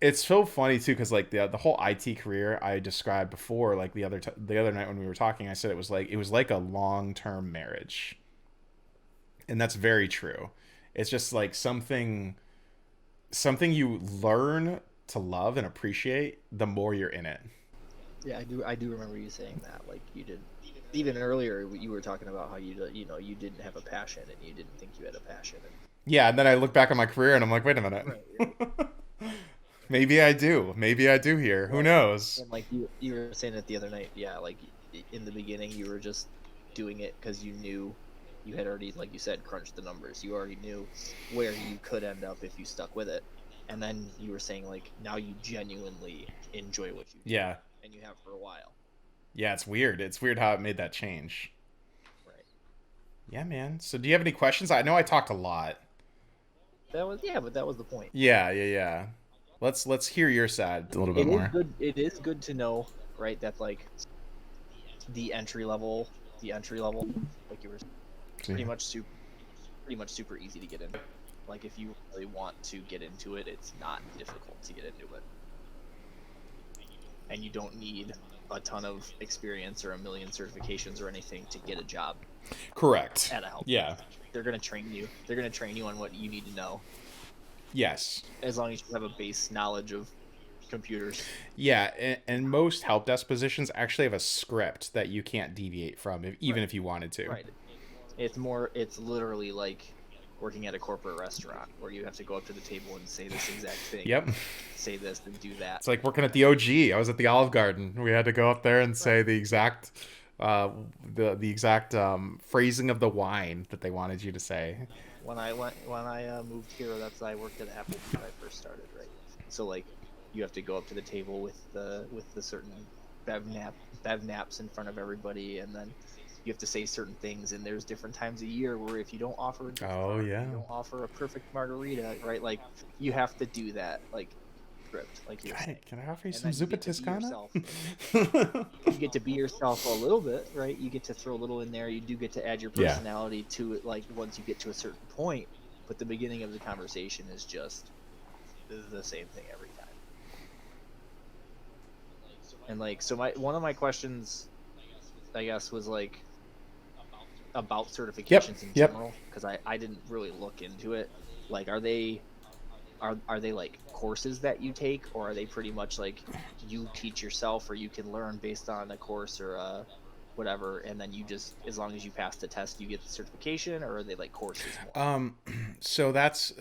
It's so funny too, because like the whole IT career I described before, like the other night when we were talking, I said it was like a long term marriage, and that's very true. It's just like something you learn to love and appreciate the more you're in it. Yeah, I do remember you saying that. Like you did, even earlier, you were talking about how you know you didn't have a passion and you didn't think you had a passion. Yeah, and then I look back on my career and I'm like, wait a minute. Right. Maybe I do. Maybe I do here. Who Right. knows? And like you were saying it the other night, yeah, like in the beginning you were just doing it because you knew you had already, like you said, crunched the numbers. You already knew where you could end up if you stuck with it. And then you were saying like now you genuinely enjoy what you do, Yeah. and you have for a while. Yeah, it's weird. It's weird how it made that change. Right. Yeah, man. So do you have any questions? I know I talked a lot. That was, yeah, but that was the point. Yeah, yeah, yeah. Let's hear your side a little bit It is more. good. It is good to know, right? That like the entry level, like you were pretty much super, super easy to get in. Like if you really want to get into it, it's not difficult to get into it, and you don't need a ton of experience or a million certifications or anything to get a job Correct. at a help. Yeah. They're gonna train you. They're gonna train you on what you need to know, Yes. as long as you have a base knowledge of computers. Yeah, and most help desk positions actually have a script that you can't deviate from, even Right. if you wanted to. Right. It's literally like working at a corporate restaurant where you have to go up to the table and say this exact thing. Yep. Say this and do that. It's like working at the OG. I was at the Olive Garden. We had to go up there and say the exact, the exact phrasing of the wine that they wanted you to say. When I moved here, I worked at Apple when I first started, right? So like, you have to go up to the table with the certain bev naps in front of everybody, and then you have to say certain things. And there's different times a year where if you don't offer a gift Oh, card, yeah. you don't offer a perfect margarita, right? Like you have to do that, like script, like you're saying. Can I offer you And some then you Zupa get to be Toscana? You get to be yourself a little bit, right? You get to throw a little in there. You do get to add your Yeah. personality to it, like once you get to a certain point. But the beginning of the conversation is just the same thing every time. And like, so one of my questions, I guess, was like about certifications in Yep. general, because I didn't really look into it. Like, are they like courses that you take, or are they pretty much like you teach yourself, or you can learn based on a course or whatever, and then you just, as long as you pass the test, you get the certification, or are they like courses more? So that's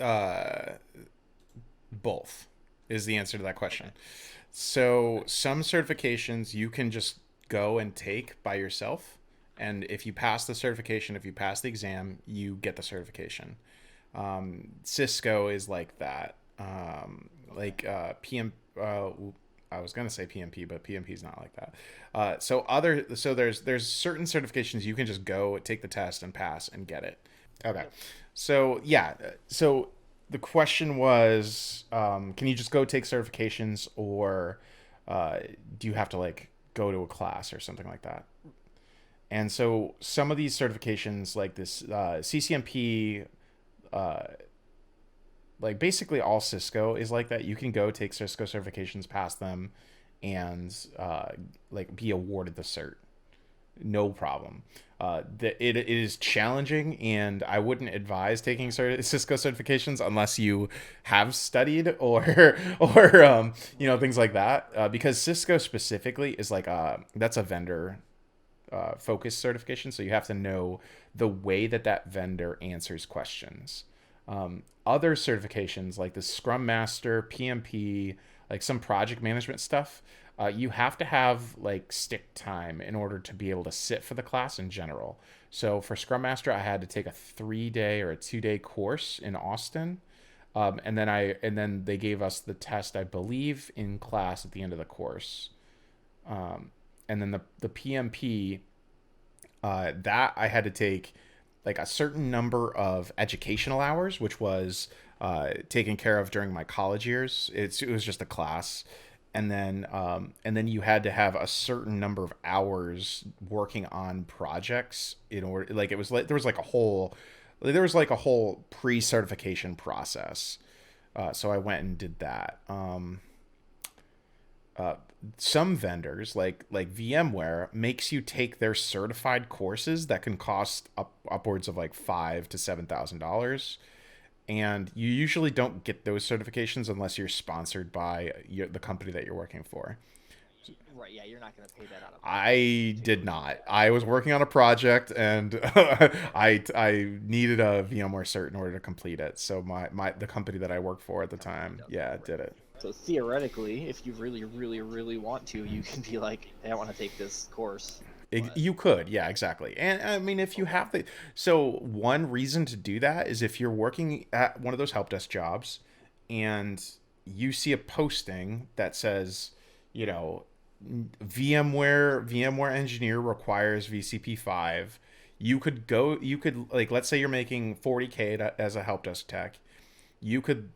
both is the answer to that question. So some certifications you can just go and take by yourself, and if you pass the certification, if you pass the exam, you get the certification. Cisco is like that. PM. I was gonna say PMP, but PMP is not like that. So there's certain certifications you can just go take the test and pass and get it. Okay. So yeah. So the question was, can you just go take certifications, or do you have to like go to a class or something like that? And so some of these certifications, like this CCNP, like basically all Cisco is like that. You can go take Cisco certifications, pass them, and like be awarded the cert, no problem. It is challenging, and I wouldn't advise taking Cisco certifications unless you have studied or things like that, because Cisco specifically is like that's a vendor focused certification, so you have to know the way that vendor answers questions. Other certifications like the Scrum Master, PMP, like some project management stuff, you have to have like stick time in order to be able to sit for the class in general. So for Scrum Master, I had to take a 3-day or a 2-day course in Austin. And then they gave us the test, I believe, in class at the end of the course. And then the PMP, that I had to take like a certain number of educational hours, which was taken care of during my college years. It was just a class, and then you had to have a certain number of hours working on projects in order. Like it was like there was like a whole pre-certification process. So I went and did that. uh, some vendors like VMware makes you take their certified courses that can cost upwards of like $5,000 to $7,000, and you usually don't get those certifications unless you're sponsored by the company that you're working for. Right. Yeah, you're not gonna pay that out of pocket I to did go do not. that. I was working on a project, and I needed a VMware cert in order to complete it. So the company that I worked for at the Company time, does yeah, that, right? did it. So theoretically, if you really, really, really want to, you can be like, hey, I want to take this course, but You could, yeah, exactly. And I mean, if you have the, so one reason to do that is if you're working at one of those help desk jobs, and you see a posting that says, you know, VMware engineer requires VCP 5. You could, like, let's say you're making 40K as a help desk tech. You could,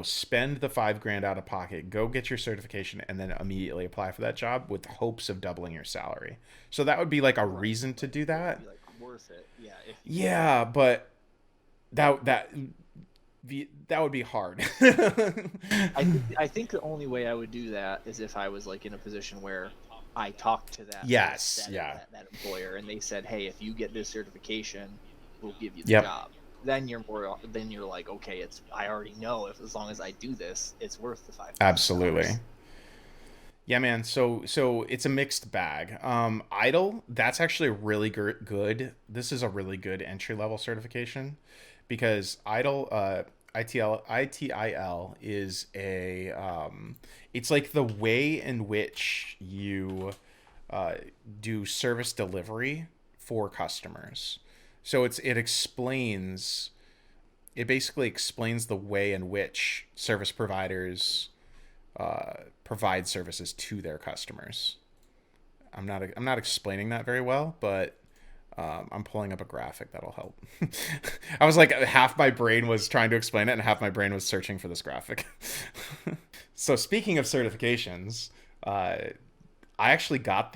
spend the 5 grand out of pocket, go get your certification, and then immediately apply for that job with hopes of doubling your salary. So that would be like a right, reason to right, do it would that. be like worth it. Yeah, if Yeah, but that that would be hard. I think the only way I would do that is if I was like in a position where I talked to that Yes, that yeah. that, that employer and they said, hey, if you get this certification, we'll give you the Yep, job. Then you're like, okay, it's I already know if as long as I do this, it's worth the absolutely. $5,000. Yeah, man. So it's a mixed bag. Idle, that's actually a really good. This is a really good entry level certification, because Idle, ITIL is a it's like the way in which you uh, do service delivery for customers. So it basically explains the way in which service providers provide services to their customers. I'm not explaining that very well, but I'm pulling up a graphic that'll help. I was like, half my brain was trying to explain it, and half my brain was searching for this graphic. So speaking of certifications, I actually got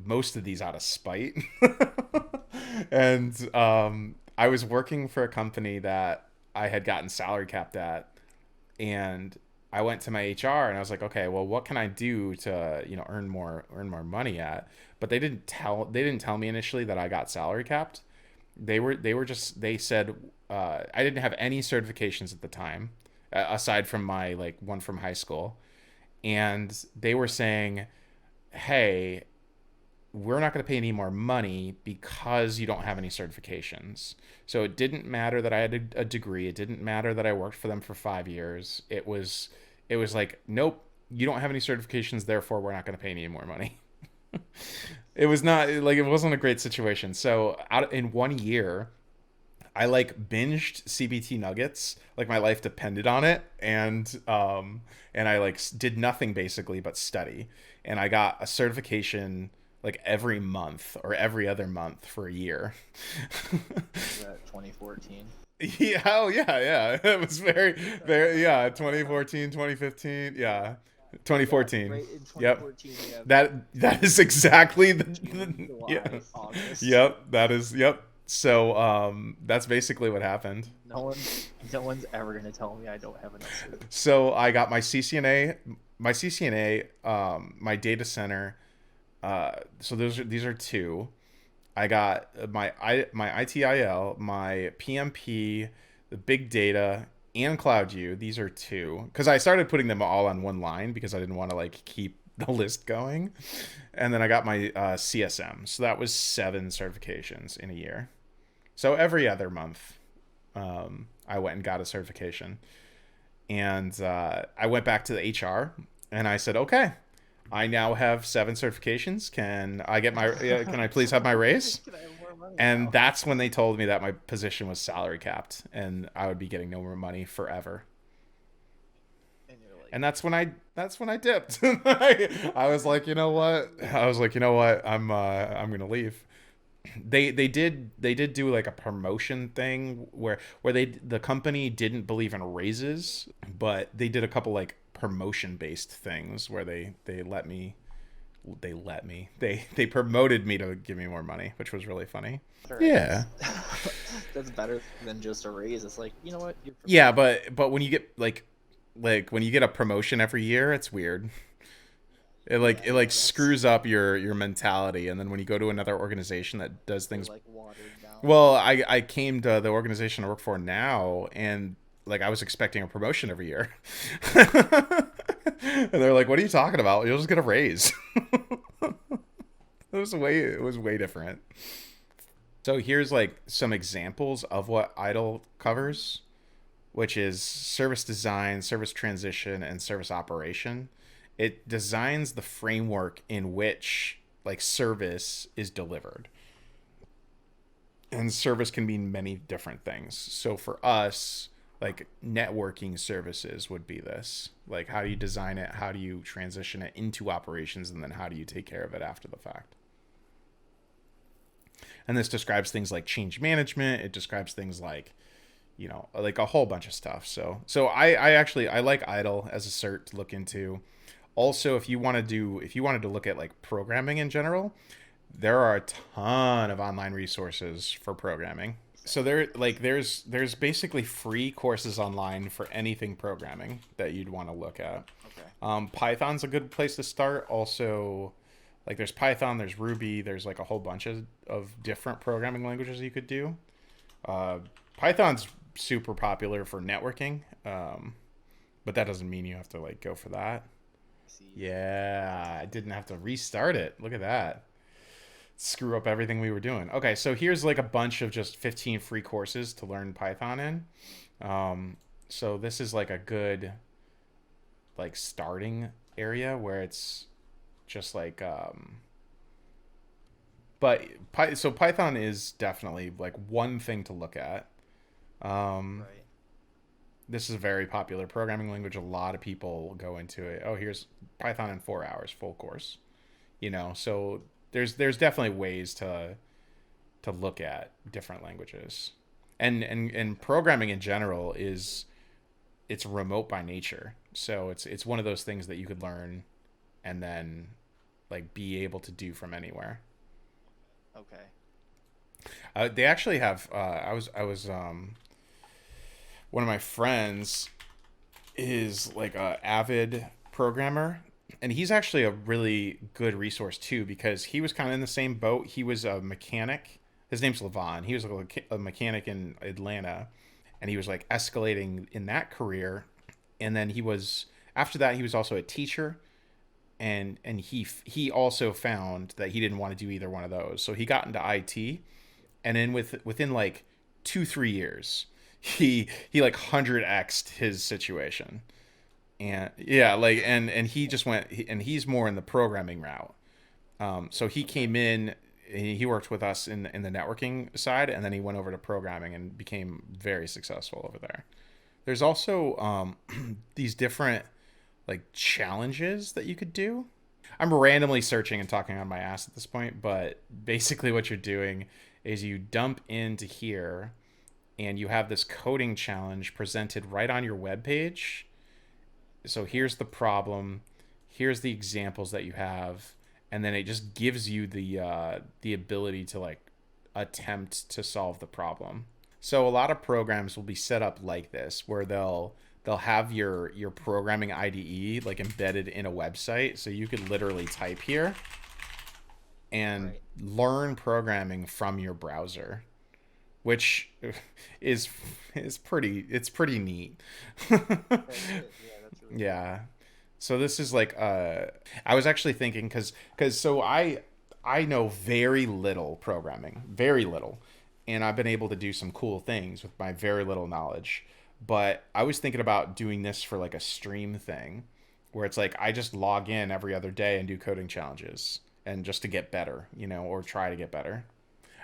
most of these out of spite, and I was working for a company that I had gotten salary capped at, and I went to my HR and I was like, okay, well, what can I do to, earn more money at? But they didn't tell me initially that I got salary capped. They said I didn't have any certifications at the time, aside from my like one from high school, and they were saying, hey, we're not going to pay any more money because you don't have any certifications. So it didn't matter that I had a degree. It didn't matter that I worked for them for 5 years. It was like, nope, you don't have any certifications, therefore we're not going to pay any more money. It was not like, it wasn't a great situation. So in 1 year, I like binged CBT nuggets, like my life depended on it, and I like did nothing basically but study, and I got a certification like every month or every other month for a year. Was that 2014? Yeah, oh yeah, yeah. It was very, yeah, 2014, 2015, yeah. Yeah, 2014. right in Yep. 2014 we have That is exactly June, yeah. July, August. Yep, that is yep. So that's basically what happened. No one, no one's ever gonna tell me I don't have enough food. So I got my CCNA, my data center. So these are two. I got my ITIL, my PMP, the big data, and CloudU. These are two, because I started putting them all on one line because I didn't want to like keep the list going. And then I got my CSM. So that was 7 certifications in a year. So every other month, I went and got a certification. And I went back to the HR and I said, okay, I now have 7 certifications. Can I please have my raise? Can I have more money And now? that's when they told me that my position was salary capped and I would be getting no more money forever. And you're like, And that's when I dipped. I was like, you know what? I was like, you know what? I'm gonna leave. They did do like a promotion thing where the company didn't believe in raises, but they did a couple like promotion based things where they promoted me to give me more money, which was really funny. all right, Yeah. that's better than just a raise. It's like, you know what? You're Yeah, promoted. but when you get like like when you get a promotion every year, it's weird. Yeah, It yeah, like that's screws up your mentality, and then when you go to another organization that does you're things. like watered down. Well, I came to the organization I work for now, and like I was expecting a promotion every year, and they're like, "What are you talking about? You'll just get a raise." It was way different. So here's like some examples of what IDLE covers, which is service design, service transition, and service operation. It designs the framework in which like service is delivered. And service can mean many different things. So for us, like networking services would be this. Like how do you design it? How do you transition it into operations? And then how do you take care of it after the fact? And this describes things like change management. It describes things like, you know, like a whole bunch of stuff. I actually I like IDLE as a cert to look into. Also, if you wanted to look at like programming in general, there are a ton of online resources for programming. So there's basically free courses online for anything programming that you'd want to look at. Okay. Python's a good place to start. Also, like there's Python, there's Ruby, there's like a whole bunch of different programming languages you could do. Uh, Python's super popular for networking, but that doesn't mean you have to like go for that. See. Yeah, I didn't have to restart it. Look at that. Screw up everything we were doing. Okay, so here's like a bunch of just 15 free courses to learn Python in. So this is like a good like starting area where it's just like so Python is definitely like one thing to look at. Right. This is a very popular programming language. A lot of people go into it. Oh, here's Python in 4 hours, full course. You know, so there's definitely ways to look at different languages, and programming in general is it's remote by nature. So it's one of those things that you could learn, and then like be able to do from anywhere. Okay. They actually have. I was one of my friends is like a avid programmer, and he's actually a really good resource too because he was kind of in the same boat. He was a mechanic. His name's Levon. He was a mechanic in Atlanta, and he was like escalating in that career. And then he was after that he was also a teacher, and he also found that he didn't want to do either one of those. So he got into IT, and then within like 2-3 years, he like 100x'd his situation. And yeah, like and he just went and he's more in the programming route. So he Okay. came in, he worked with us in the networking side, and then he went over to programming and became very successful over there. There's also these different like challenges that you could do. I'm randomly searching and talking on my ass at this point, but basically what you're doing is you dump into here and you have this coding challenge presented right on your web page. So here's the problem, here's the examples that you have, and then it just gives you the ability to like attempt to solve the problem. So a lot of programs will be set up like this, where they'll have your programming IDE like embedded in a website, so you could literally type here and Right. learn programming from your browser, which is it's pretty neat. That is. Yeah, that's really cool. Yeah. So this is like I was actually thinking cuz so I know very little programming, very little. And I've been able to do some cool things with my very little knowledge. But I was thinking about doing this for like a stream thing where it's like I just log in every other day and do coding challenges and just to get better, you know, or try to get better.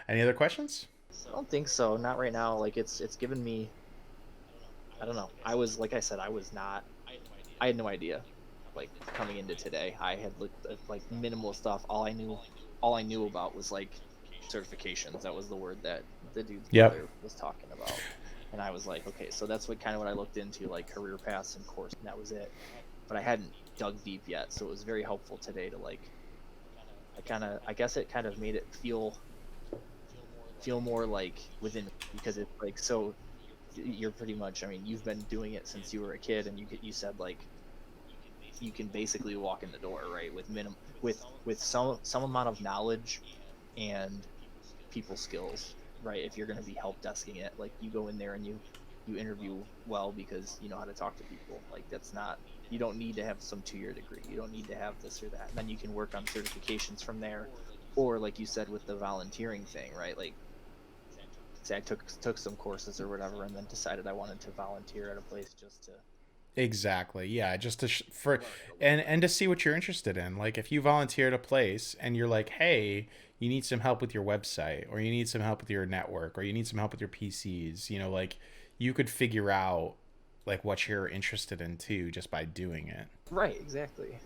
Any other questions? I don't think so. Not right now. Like it's given me. I don't know. I was like I said. I was not. I had no idea. Like coming into today, I had looked at like minimal stuff. All I knew about was like certifications. That was the word that the dude's Yep. brother was talking about. And I was like, okay, so that's what I looked into, like career paths and course, and that was it. But I hadn't dug deep yet, so it was very helpful today to like. I guess it kind of made it feel more like within because it's like so you're pretty much, I mean, you've been doing it since you were a kid, and you said like you can basically walk in the door, right, with some amount of knowledge and people skills, right? If you're going to be help desking it, like you go in there and you interview well because you know how to talk to people. Like that's not, you don't need to have some 2-year degree. You don't need to have this or that. And then you can work on certifications from there, or like you said with the volunteering thing, right? Like say I took some courses or whatever, and then decided I wanted to volunteer at a place just to Exactly. Yeah, just to for and to see what you're interested in. Like if you volunteer at a place and you're like, "Hey, you need some help with your website or you need some help with your network or you need some help with your PCs," you know, like you could figure out like what you're interested in too just by doing it. right, exactly.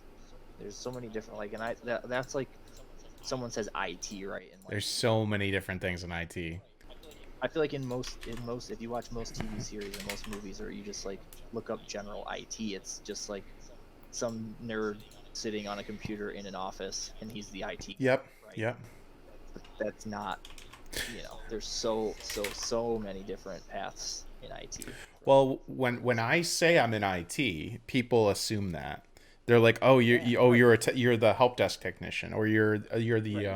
There's so many different, like, and that's like someone says IT, right? And like There's so many different things in IT. I feel like in most if you watch most TV series and most movies, or you just like look up general IT, it's just like some nerd sitting on a computer in an office and he's the IT guy, Yep. right? Yep. But that's not, there's so many different paths in IT. Well, when I say I'm in IT, people assume that. They're like, "Oh, you're the help desk technician or you're the Right,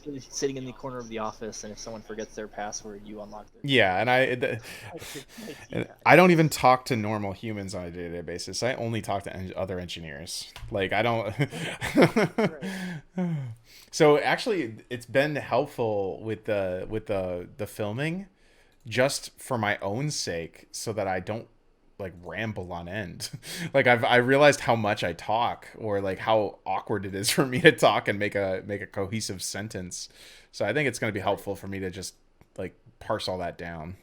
you're sitting in the corner of the office, and if someone forgets their password, you unlock their Yeah, and IT guy. I don't even talk to normal humans on a day-to-day basis. I only talk to other engineers. Like I don't. So actually, it's been helpful with the filming, just for my own sake, so that I don't like ramble on end. Like I realized how much I talk, or like how awkward it is for me to talk and make a cohesive sentence. So I think it's going to be helpful for me to just like parse all that down.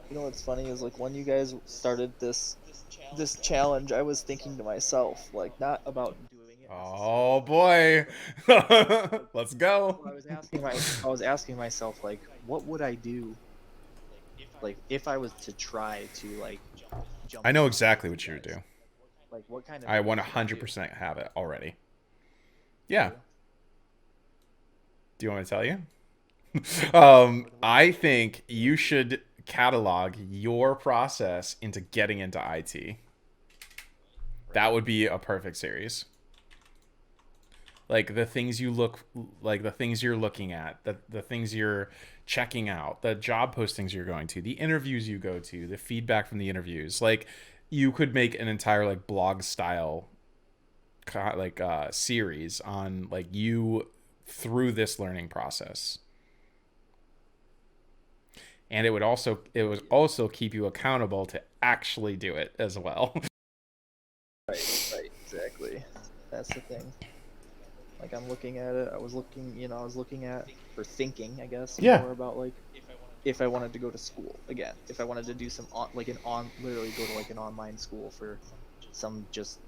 You know what's funny is like when you guys started this challenge, I was thinking to myself, like not about doing it Oh necessarily, boy. Let's but go. I was asking myself like what would I do like if I was to try to like jump I in know with exactly you what you would guys. do. Like what kind of I things would I do? 100% have it already. Yeah. Do Do you want me to tell you? what I think you should catalog your process into getting into IT. That right? would be a perfect series. Like the things you're looking at, the things you're checking out, the job postings you're going to, the interviews you go to, the feedback from the interviews. Like you could make an entire like blog style series on like you through this learning process. And it would also keep you accountable to actually do it as well. Right, exactly. That's the thing. Like I'm looking at it, I was looking at or thinking, I guess, Yeah. more about like if I wanted to go to school again, if I wanted to do some literally go to like an online school for some just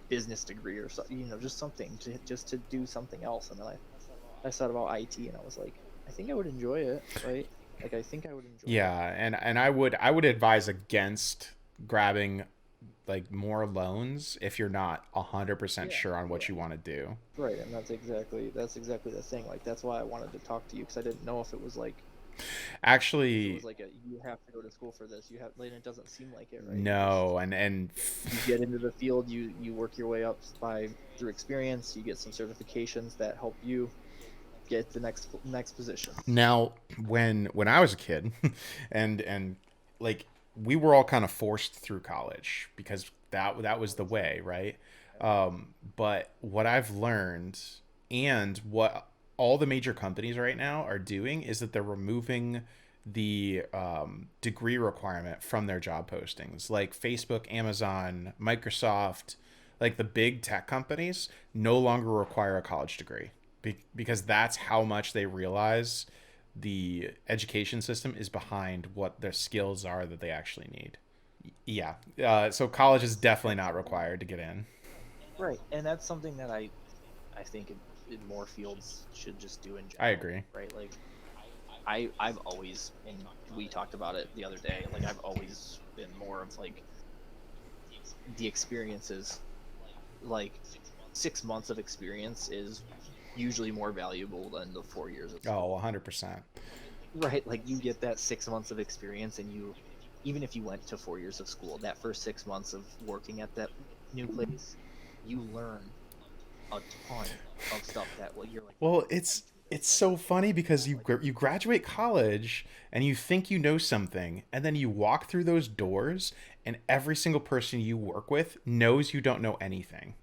business degree or something, just something to do something else. And then I thought about IT, and I was like, I think I would enjoy it, right? Like I think I would enjoy it. Yeah, and I would advise against grabbing like more loans if you're not 100% Yeah, sure on what yeah. you want to do. Right, and that's exactly the thing. Like that's why I wanted to talk to you, because I didn't know if it was like Actually, you have to go to school for this. You have, and it doesn't seem like it, right? no, and You get into the field, you work your way up through experience. You get some certifications that help you get the next position. now when I was a kid and like we were all kind of forced through college because that was the way, right? But what I've learned and what all the major companies right now are doing is that they're removing the degree requirement from their job postings. Like Facebook, Amazon, Microsoft, like the big tech companies no longer require a college degree because that's how much they realize the education system is behind what their skills are that they actually need. Yeah. So college is definitely That's not something, required to get in. right? And that's something that I think in more fields should just do in I general, agree. right? Like I've always, and we talked about it the other day, like I've always been more of like the experiences, like 6 months of experience is usually more valuable than the 4 years of Oh, school. 100%. right, like you get that 6 months of experience, and you, even if you went to 4 years of school, that first 6 months of working at that new place, you learn a ton of stuff that, well, you're like, wow, Well, I need to it's like so funny because like you graduate college and you think you know something, and then you walk through those doors, and every single person you work with knows you don't know anything,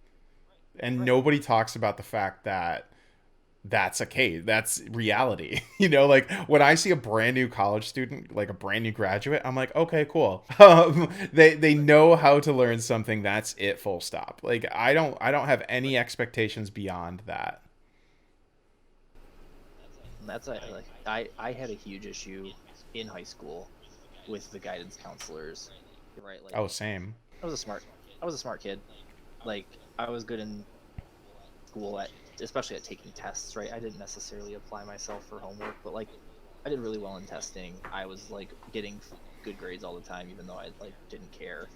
and right. nobody talks about the fact that that's okay. That's reality. You know, like when I see a brand new college student, like a brand new graduate, I'm like, okay, cool. They know how to learn something. That's it. Full stop. Like I don't have any Right. expectations beyond that. And that's like I had a huge issue in high school with the guidance counselors. Right, like Oh, same. I was a smart I was a smart kid. Like I was good in school at, especially at taking tests, right? I didn't necessarily apply myself for homework, but like I did really well in testing. I was like getting good grades all the time, even though I like didn't care.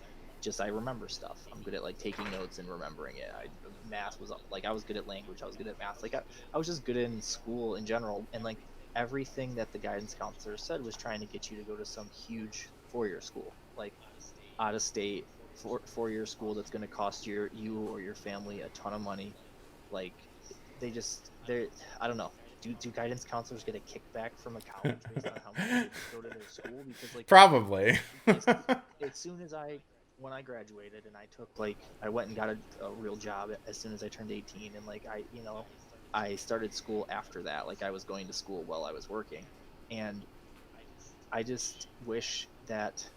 Just I remember stuff. I'm good at like taking notes and remembering it. Math was like I was good at language. I was good at math. Like I was just good in school in general, and like everything that the guidance counselor said was trying to get you to go to some huge 4 year school, like out of state 4 year school that's going to cost you or your family a ton of money. Like they're, I don't know, do guidance counselors get a kickback from a college based on how many kids go to their school? Because like Probably. as, as soon as I when I graduated and I took like I went and got a real job as soon as I turned 18, and like I started school after that. Like I was going to school while I was working, and I just wish that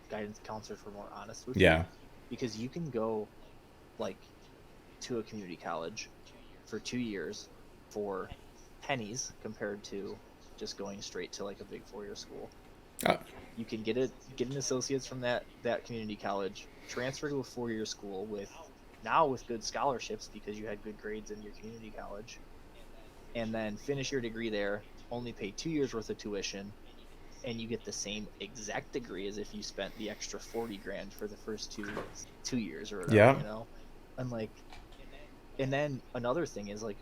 guidance counselors were more honest with you, Yeah. because you can go like to a community college for 2 years for pennies compared to just going straight to like a big 4 year school. Uh, You can get an associate's from that community college, transfer to a 4 year school with now with good scholarships because you had good grades in your community college, and then finish your degree there, only pay 2 years worth of tuition, and you get the same exact degree as if you spent the extra 40 grand for the first 2 years or whatever, yeah. you know? And like, and then another thing is like,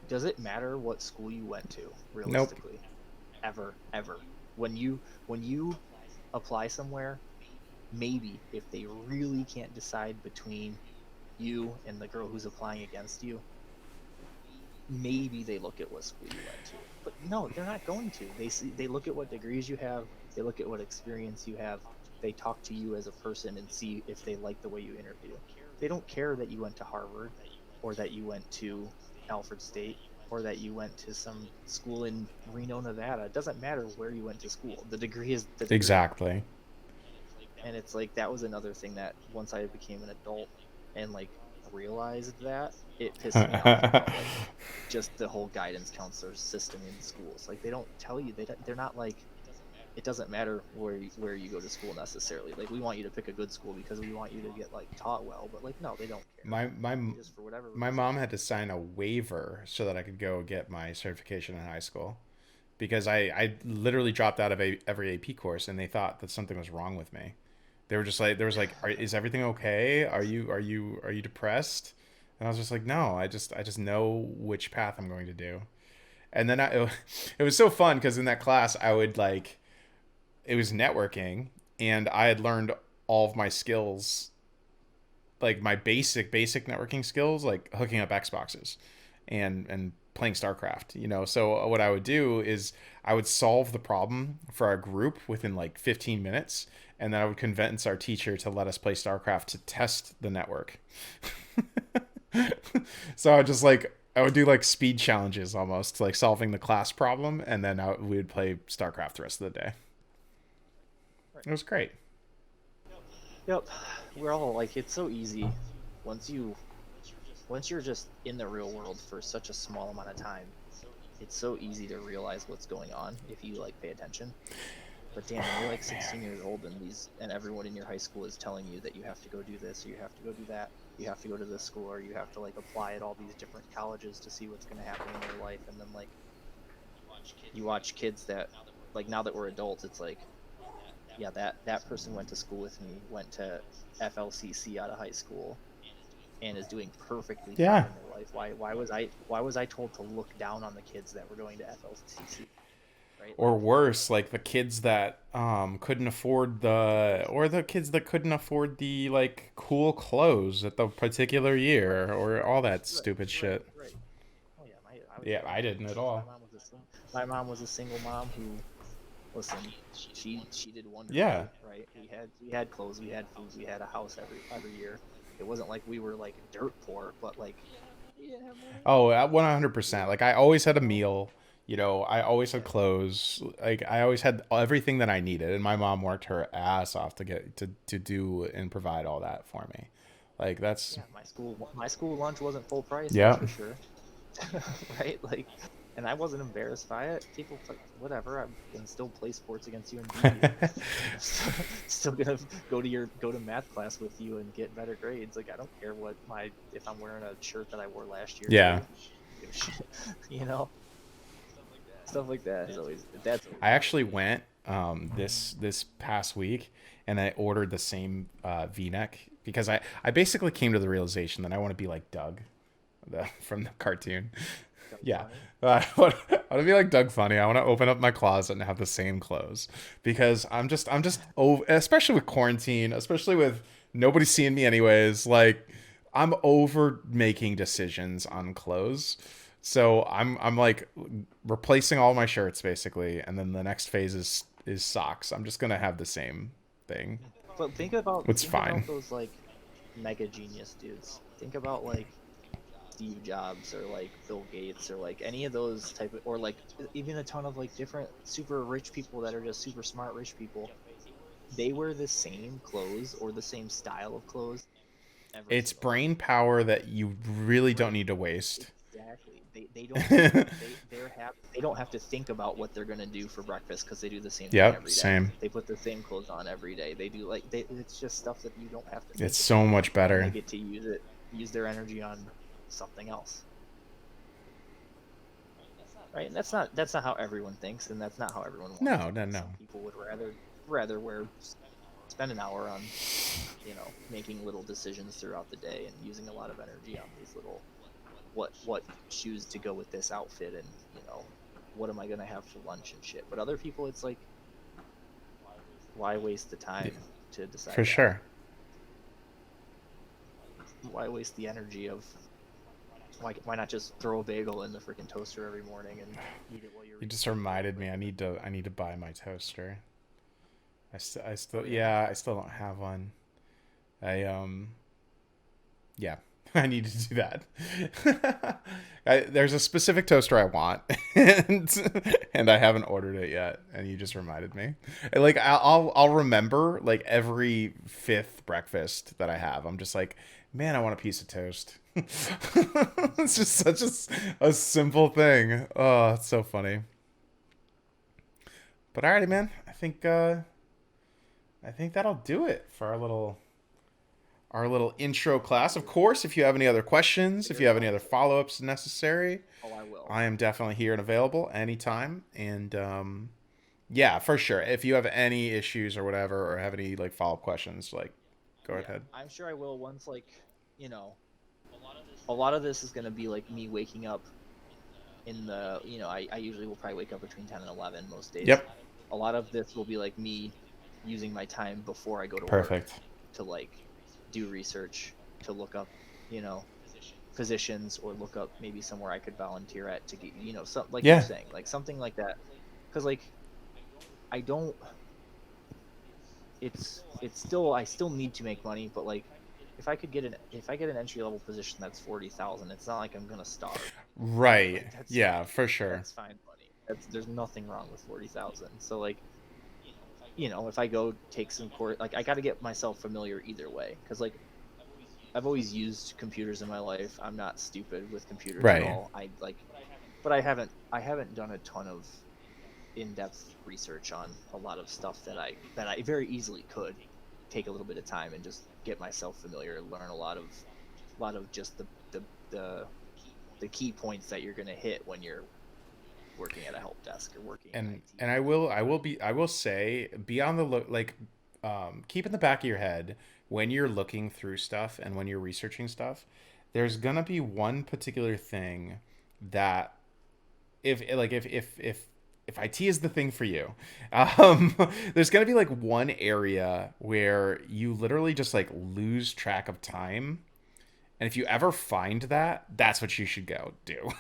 does it matter what school you went to Nope. realistically? Ever. When you apply somewhere, maybe if they really can't decide between you and the girl who's applying against you, maybe they look at what school you went to. But no, they're not going to. They look at what degrees you have, they look at what experience you have, they talk to you as a person and see if they like the way you interview. They don't care that you went to Harvard, or that you went to Alfred State, or that you went to some school in Reno, Nevada. It doesn't matter where you went to school. The degree is the degree. Exactly. And it's like that was another thing that once I became an adult and like realized that, it pissed me off about like just the whole guidance counselor system in schools. Like they don't tell you, they're not like, it doesn't matter where you go to school necessarily. Like we want you to pick a good school because we want you to get like taught well, but like no, they don't care. my my They just, for whatever my reason. mom had to sign a waiver so that I could go get my certification in high school because I literally dropped out of every AP course, and they thought that something was wrong with me. They were just like, there was like, is everything okay? Are you depressed? And I was just like, no, I just know which path I'm going to do. And then it was so fun because in that class I would like, it was networking, and I had learned all of my skills, like my basic networking skills, like hooking up Xboxes and playing StarCraft, you know. So what I would do is I would solve the problem for our group within like 15 minutes, and then I would convince our teacher to let us play StarCraft to test the network. So I would just like, I would do like speed challenges almost, like solving the class problem, and then we would play StarCraft the rest of the day. Right. It was great. Yep. We're all like, it's so easy once you once you're just in the real world for such a small amount of time. It's so easy to realize what's going on if you like pay attention. But damn, when you're like 16 years old and everyone in your high school is telling you that you have to go do this, or you have to go do that, you have to go to this school, or you have to like apply at all these different colleges to see what's going to happen in your life, and then like you watch kids that, like, now that we're adults, it's like, yeah, that person went to school with me, went to FLCC out of high school, and is doing perfectly fine Yeah. in their life. Why was I told to look down on the kids that were going to FLCC, right? Like, Or worse, like the kids that couldn't afford the kids that couldn't afford the like cool clothes at the particular year, or all that right, stupid right, shit. right. Oh yeah, I was Yeah, broke. I didn't at My all. mom was my mom was a single mom who, listen, she did Yeah. wonderfully, right? We had clothes, we had food, we had a house every year. It wasn't like we were like dirt poor, but like we didn't have money. Oh, We 100%. didn't, Like I always had a you know, meal. I always had yeah, clothes. Like I always had everything that I needed, and my mom worked her ass off to get to do and provide all that for me. Like that's yeah. My school lunch wasn't full price, that's yeah. for sure. Right? Like, and I wasn't embarrassed by it. People, whatever. I can still play sports against you and beat you. I'm still gonna go to math class with you and get better grades. Like, I don't care if I'm wearing a shirt that I wore last year Yeah. too. Give a shit. You know, stuff like that is always that's always I fun. actually went this past week and I ordered the same V-neck because I basically came to the realization that I want to be like Doug from the cartoon. Doug Yeah. Funny. I want to be like Doug Funny. I want to open up my closet and have the same clothes because I'm just over, especially with quarantine, especially with nobody seeing me anyways. Like I'm over making decisions on clothes. So I'm like replacing all my shirts basically, and then the next phase is socks. I'm just gonna have the same thing. But It's think about fine. those like mega genius dudes. Think about like Steve Jobs or like Bill Gates or like any of those type of, or like even a ton of like different super rich people that are just super smart rich people. They wear the same clothes or the same style of clothes every It's single day. brain power that you really don't Right. need to waste. Exactly. They don't have to think about what they're gonna do for breakfast because they do the same thing Yep, every day. same. They put the same clothes on every day. They do like it's just stuff that you don't have to It's think so about, much and they better. get to use their energy on something else. Right? And that's not how everyone thinks, and that's not how everyone wants to No, be. no, no. Some people would rather spend an hour on making little decisions throughout the day and using a lot of energy on these little what shoes to go with this outfit and what am I gonna have for lunch and shit. But other people, it's like, why waste the time to For decide that? sure. Why waste the energy of why not just throw a bagel in the freaking toaster every morning and eat it while you're You reading just a paper real reminded me. quick? I need to buy my toaster. I Oh still yeah. yeah, I still don't have one. I yeah, I need to do that. There's a specific toaster I want, and I haven't ordered it yet. And you just reminded me. Like I'll remember like every fifth breakfast that I have. I'm just like, man, I want a piece of toast. It's just such a simple thing. Oh, it's so funny. But alrighty, man. I think that'll do it for our little intro class. Of course, if you have any other questions, if you Very have any other helpful. follow ups necessary, Oh, I will. I am definitely here and available anytime. And yeah, for sure. If you have any issues or whatever, or have any like follow up questions, like go Yeah, ahead. I'm sure I will once, like, you know, a lot of this is going to be like me waking up in the, I usually will probably wake up between 10 and 11 most days. Yep. A lot of this will be like me using my time before I go to work Perfect. to like do research, to look up, you know, positions, or look up maybe somewhere I could volunteer at to get, some, like you're Yeah. saying, like something like that. Cause like, I don't, it's still, I still need to make money, but like, if I get an entry level position that's 40,000, it's not like I'm gonna starve. Right. Like Yeah, for sure. that's fine money. There's nothing wrong with 40,000. So like, if I go take some course, like I got to get myself familiar either way, because like I've always used computers in my life. I'm not stupid with computers at Right. all. But I haven't done a ton of in-depth research on a lot of stuff that I very easily could take a little bit of time and just get myself familiar, learn a lot of just the the key points that you're gonna hit when you're working at a help desk or working in IT. And I will say be on the look, like keep in the back of your head when you're looking through stuff and when you're researching stuff, there's gonna be one particular thing that if IT is the thing for you, um, there's gonna be like one area where you literally just like lose track of time, and if you ever find that, that's what you should go do.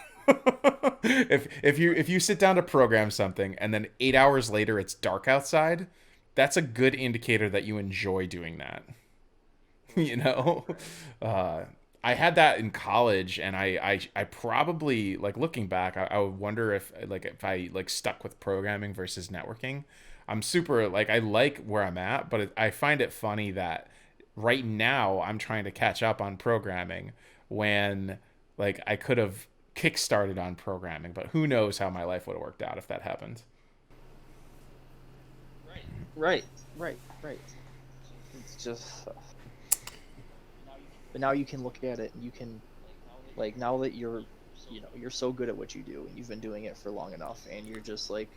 If you sit down to program something and then 8 hours later it's dark outside, that's a good indicator that you enjoy doing that. you know uh I had that in college, and I probably, like, looking back, I would wonder if I like stuck with programming versus networking. I'm super, like, I like where I'm at, but I find it funny that right now I'm trying to catch up on programming when, like, I could have kickstarted on programming, but who knows how my life would have worked out if that happened. Right, right. It's just, but now you can look at it and you can, like, now that you're, you're so good at what you do and you've been doing it for long enough, and you're just like,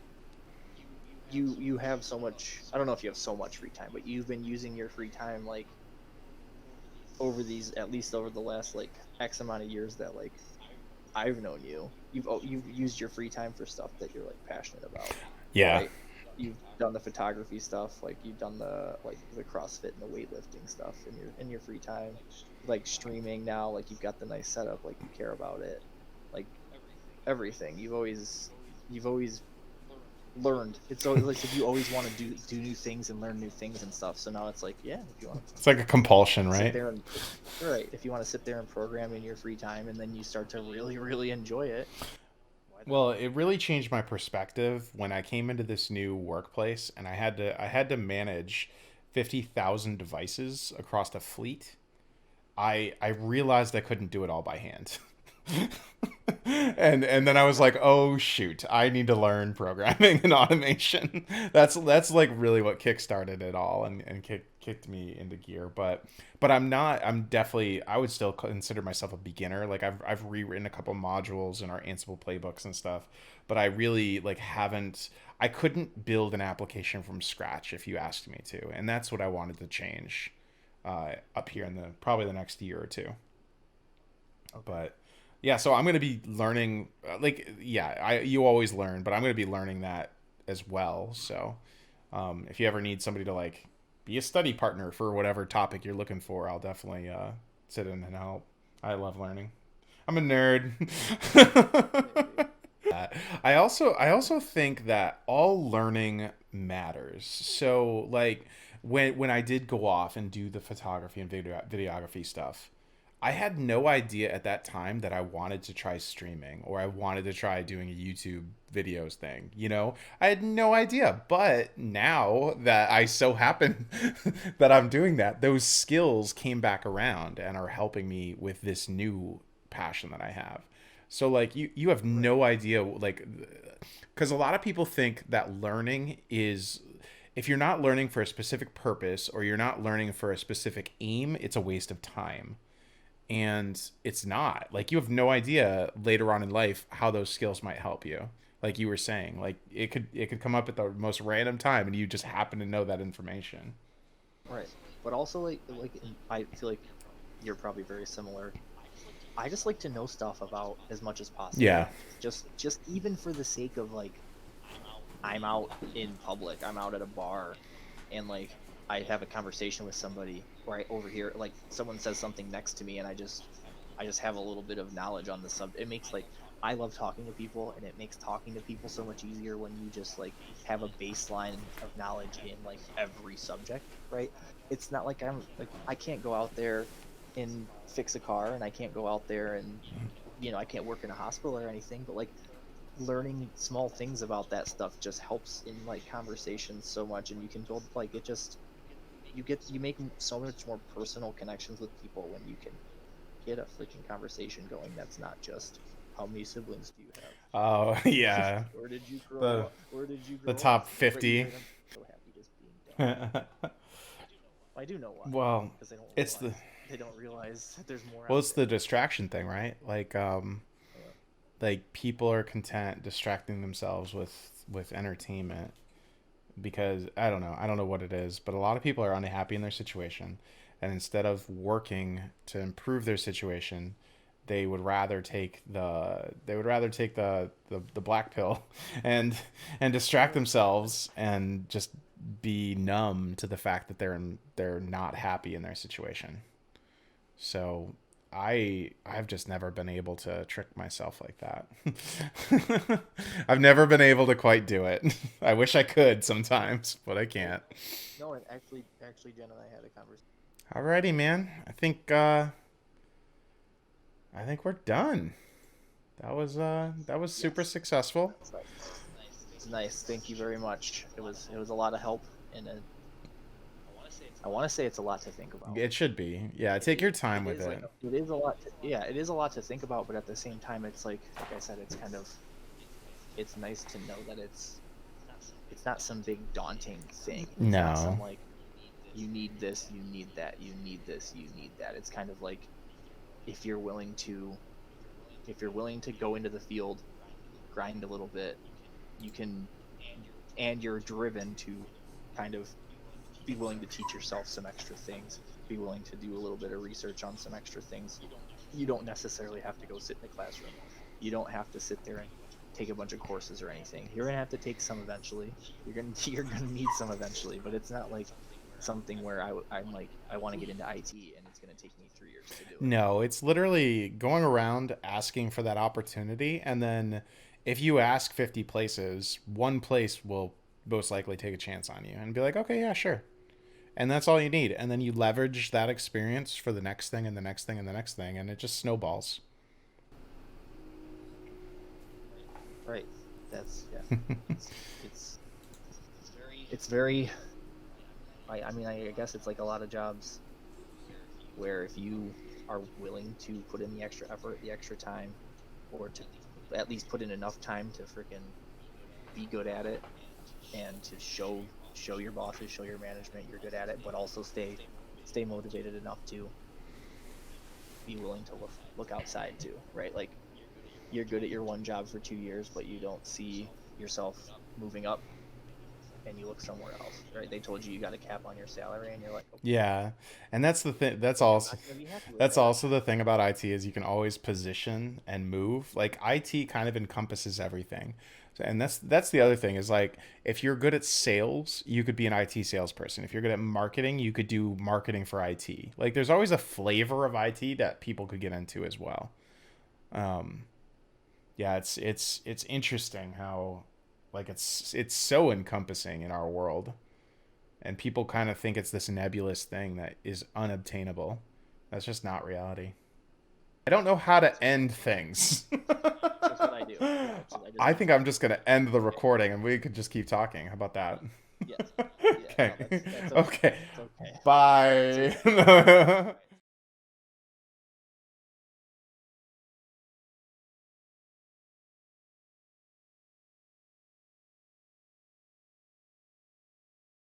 you have so much. I don't know if you have so much free time, but you've been using your free time, like, over these, at least over the last, like, X amount of years that, like, I've known you. You've used your free time for stuff that you're, like, passionate about. Yeah. Right? You've done the photography stuff, like, you've done the, like, the CrossFit and the weightlifting stuff in your free time, like streaming now, like, you've got the nice setup, like, you care about it, like, everything. You've always learned. It's always like, if you always want to do new things and learn new things and stuff. So now it's like, yeah, if you want It's like a compulsion, to sit right? there and, right, if you want to sit there and program in your free time, and then you start to really, really enjoy it. Well, it really changed my perspective when I came into this new workplace, and I had to manage 50,000 devices across the fleet. I realized I couldn't do it all by hand. And then I was like, "Oh shoot, I need to learn programming and automation." That's like really what kickstarted it all, and kicked me into gear. But I'm definitely, I would still consider myself a beginner. Like, I've rewritten a couple modules in our Ansible playbooks and stuff, but I really, like, haven't I couldn't build an application from scratch if you asked me to. And that's what I wanted to change up here in the probably the next year or two. But yeah, so I'm going to be learning, like, yeah, you always learn, but I'm going to be learning that as well. So if you ever need somebody to, like, be a study partner for whatever topic you're looking for, I'll definitely sit in and help. I love learning. I'm a nerd. I also think that all learning matters. So, like, when I did go off and do the photography and videography stuff, I had no idea at that time that I wanted to try streaming, or I wanted to try doing a YouTube videos thing. I had no idea. But now that I so happen that I'm doing that, those skills came back around and are helping me with this new passion that I have. So, like, you have no idea, like, because a lot of people think that learning is, if you're not learning for a specific purpose, or you're not learning for a specific aim, it's a waste of time. And it's not. Like, you have no idea later on in life how those skills might help you. Like you were saying, like, it could come up at the most random time, and you just happen to know that information. Right. But also, like I feel like you're probably very similar. I just like to know stuff about as much as possible. Yeah. Just even for the sake of, like, I'm out in public, I'm out at a bar, and, like, I have a conversation with somebody, or I overhear, like, someone says something next to me, and I just have a little bit of knowledge on the subject. It makes, like, I love talking to people, and it makes talking to people so much easier when you just, like, have a baseline of knowledge in, like, every subject, right? It's not like I can't go out there and fix a car, and I can't go out there and, I can't work in a hospital or anything, but, like, learning small things about that stuff just helps in, like, conversations so much, and you can build, like, it just, you make so much more personal connections with people when you can get a freaking conversation going that's not just, how many siblings do you have? Oh, yeah. Where did you grow The up? Where did you the grow top up? Right, 50. I'm so happy just being done. I do know why. Well, Because it's the they don't realize that there's more well, out it's there. the distraction thing, right? Like, people are content distracting themselves with entertainment, because I don't know what it is, but a lot of people are unhappy in their situation. and instead of working to improve their situation, they would rather take the black pill and distract themselves and just be numb to the fact that they're not happy in their situation. So I've just never been able to trick myself like that. I've never been able to quite do it. I wish I could sometimes, but I can't. No, and actually, Jen and I had a conversation. Alrighty, man. I think we're done. That was super Yes, successful. it's nice. Thank you very much. It was a lot of help, and I want to say it's a lot to think about. It should be. Yeah, take your time It with is it. it is a lot. Yeah, it is a lot to think about, but at the same time, it's like I said, it's kind of it's nice to know that it's not some big daunting thing. It's not some No. like you need this, you need that, you need this, you need that. It's kind of like if you're willing to go into the field, grind a little bit, you can, and you're driven to kind of be willing to teach yourself some extra things, be willing to do a little bit of research on some extra things. You don't necessarily have to go sit in the classroom. You don't have to sit there and take a bunch of courses or anything. You're gonna have to take some eventually. You're gonna need some eventually, but it's not like something where I'm like I want to get into IT and it's gonna take me 3 years to do it. No, it's literally going around asking for that opportunity, and then if you ask 50 places, one place will most likely take a chance on you and be like, "Okay, yeah, sure." And that's all you need. And then you leverage that experience for the next thing and the next thing and the next thing, and it just snowballs. Right. That's yeah. It's it's it's very. I mean I guess it's like a lot of jobs where if you are willing to put in the extra effort, the extra time, or to at least put in enough time to freaking be good at it, and to show your bosses, show your management you're good at it, but also stay motivated enough to be willing to look outside too, right? Like you're good at your one job for 2 years, but you don't see yourself moving up, and you look somewhere else, right? They told you got a cap on your salary, and you're like, okay, Yeah. And that's the thing. I'm not gonna be happy with That's that. also the thing about IT is you can always position and move. Like IT kind of encompasses everything. And that's the other thing is like if you're good at sales, you could be an IT salesperson. If you're good at marketing, you could do marketing for IT. Like there's always a flavor of IT that people could get into as well. Um, yeah, it's interesting how like it's so encompassing in our world, and people kind of think it's this nebulous thing that is unobtainable. That's just not reality. I don't know how to end things. That's what I do. Yeah, I just I think I'm just gonna end the recording and we could just keep talking. How about that? yes, yeah, no, Okay. that's okay. Okay. It's okay. It's okay. Bye.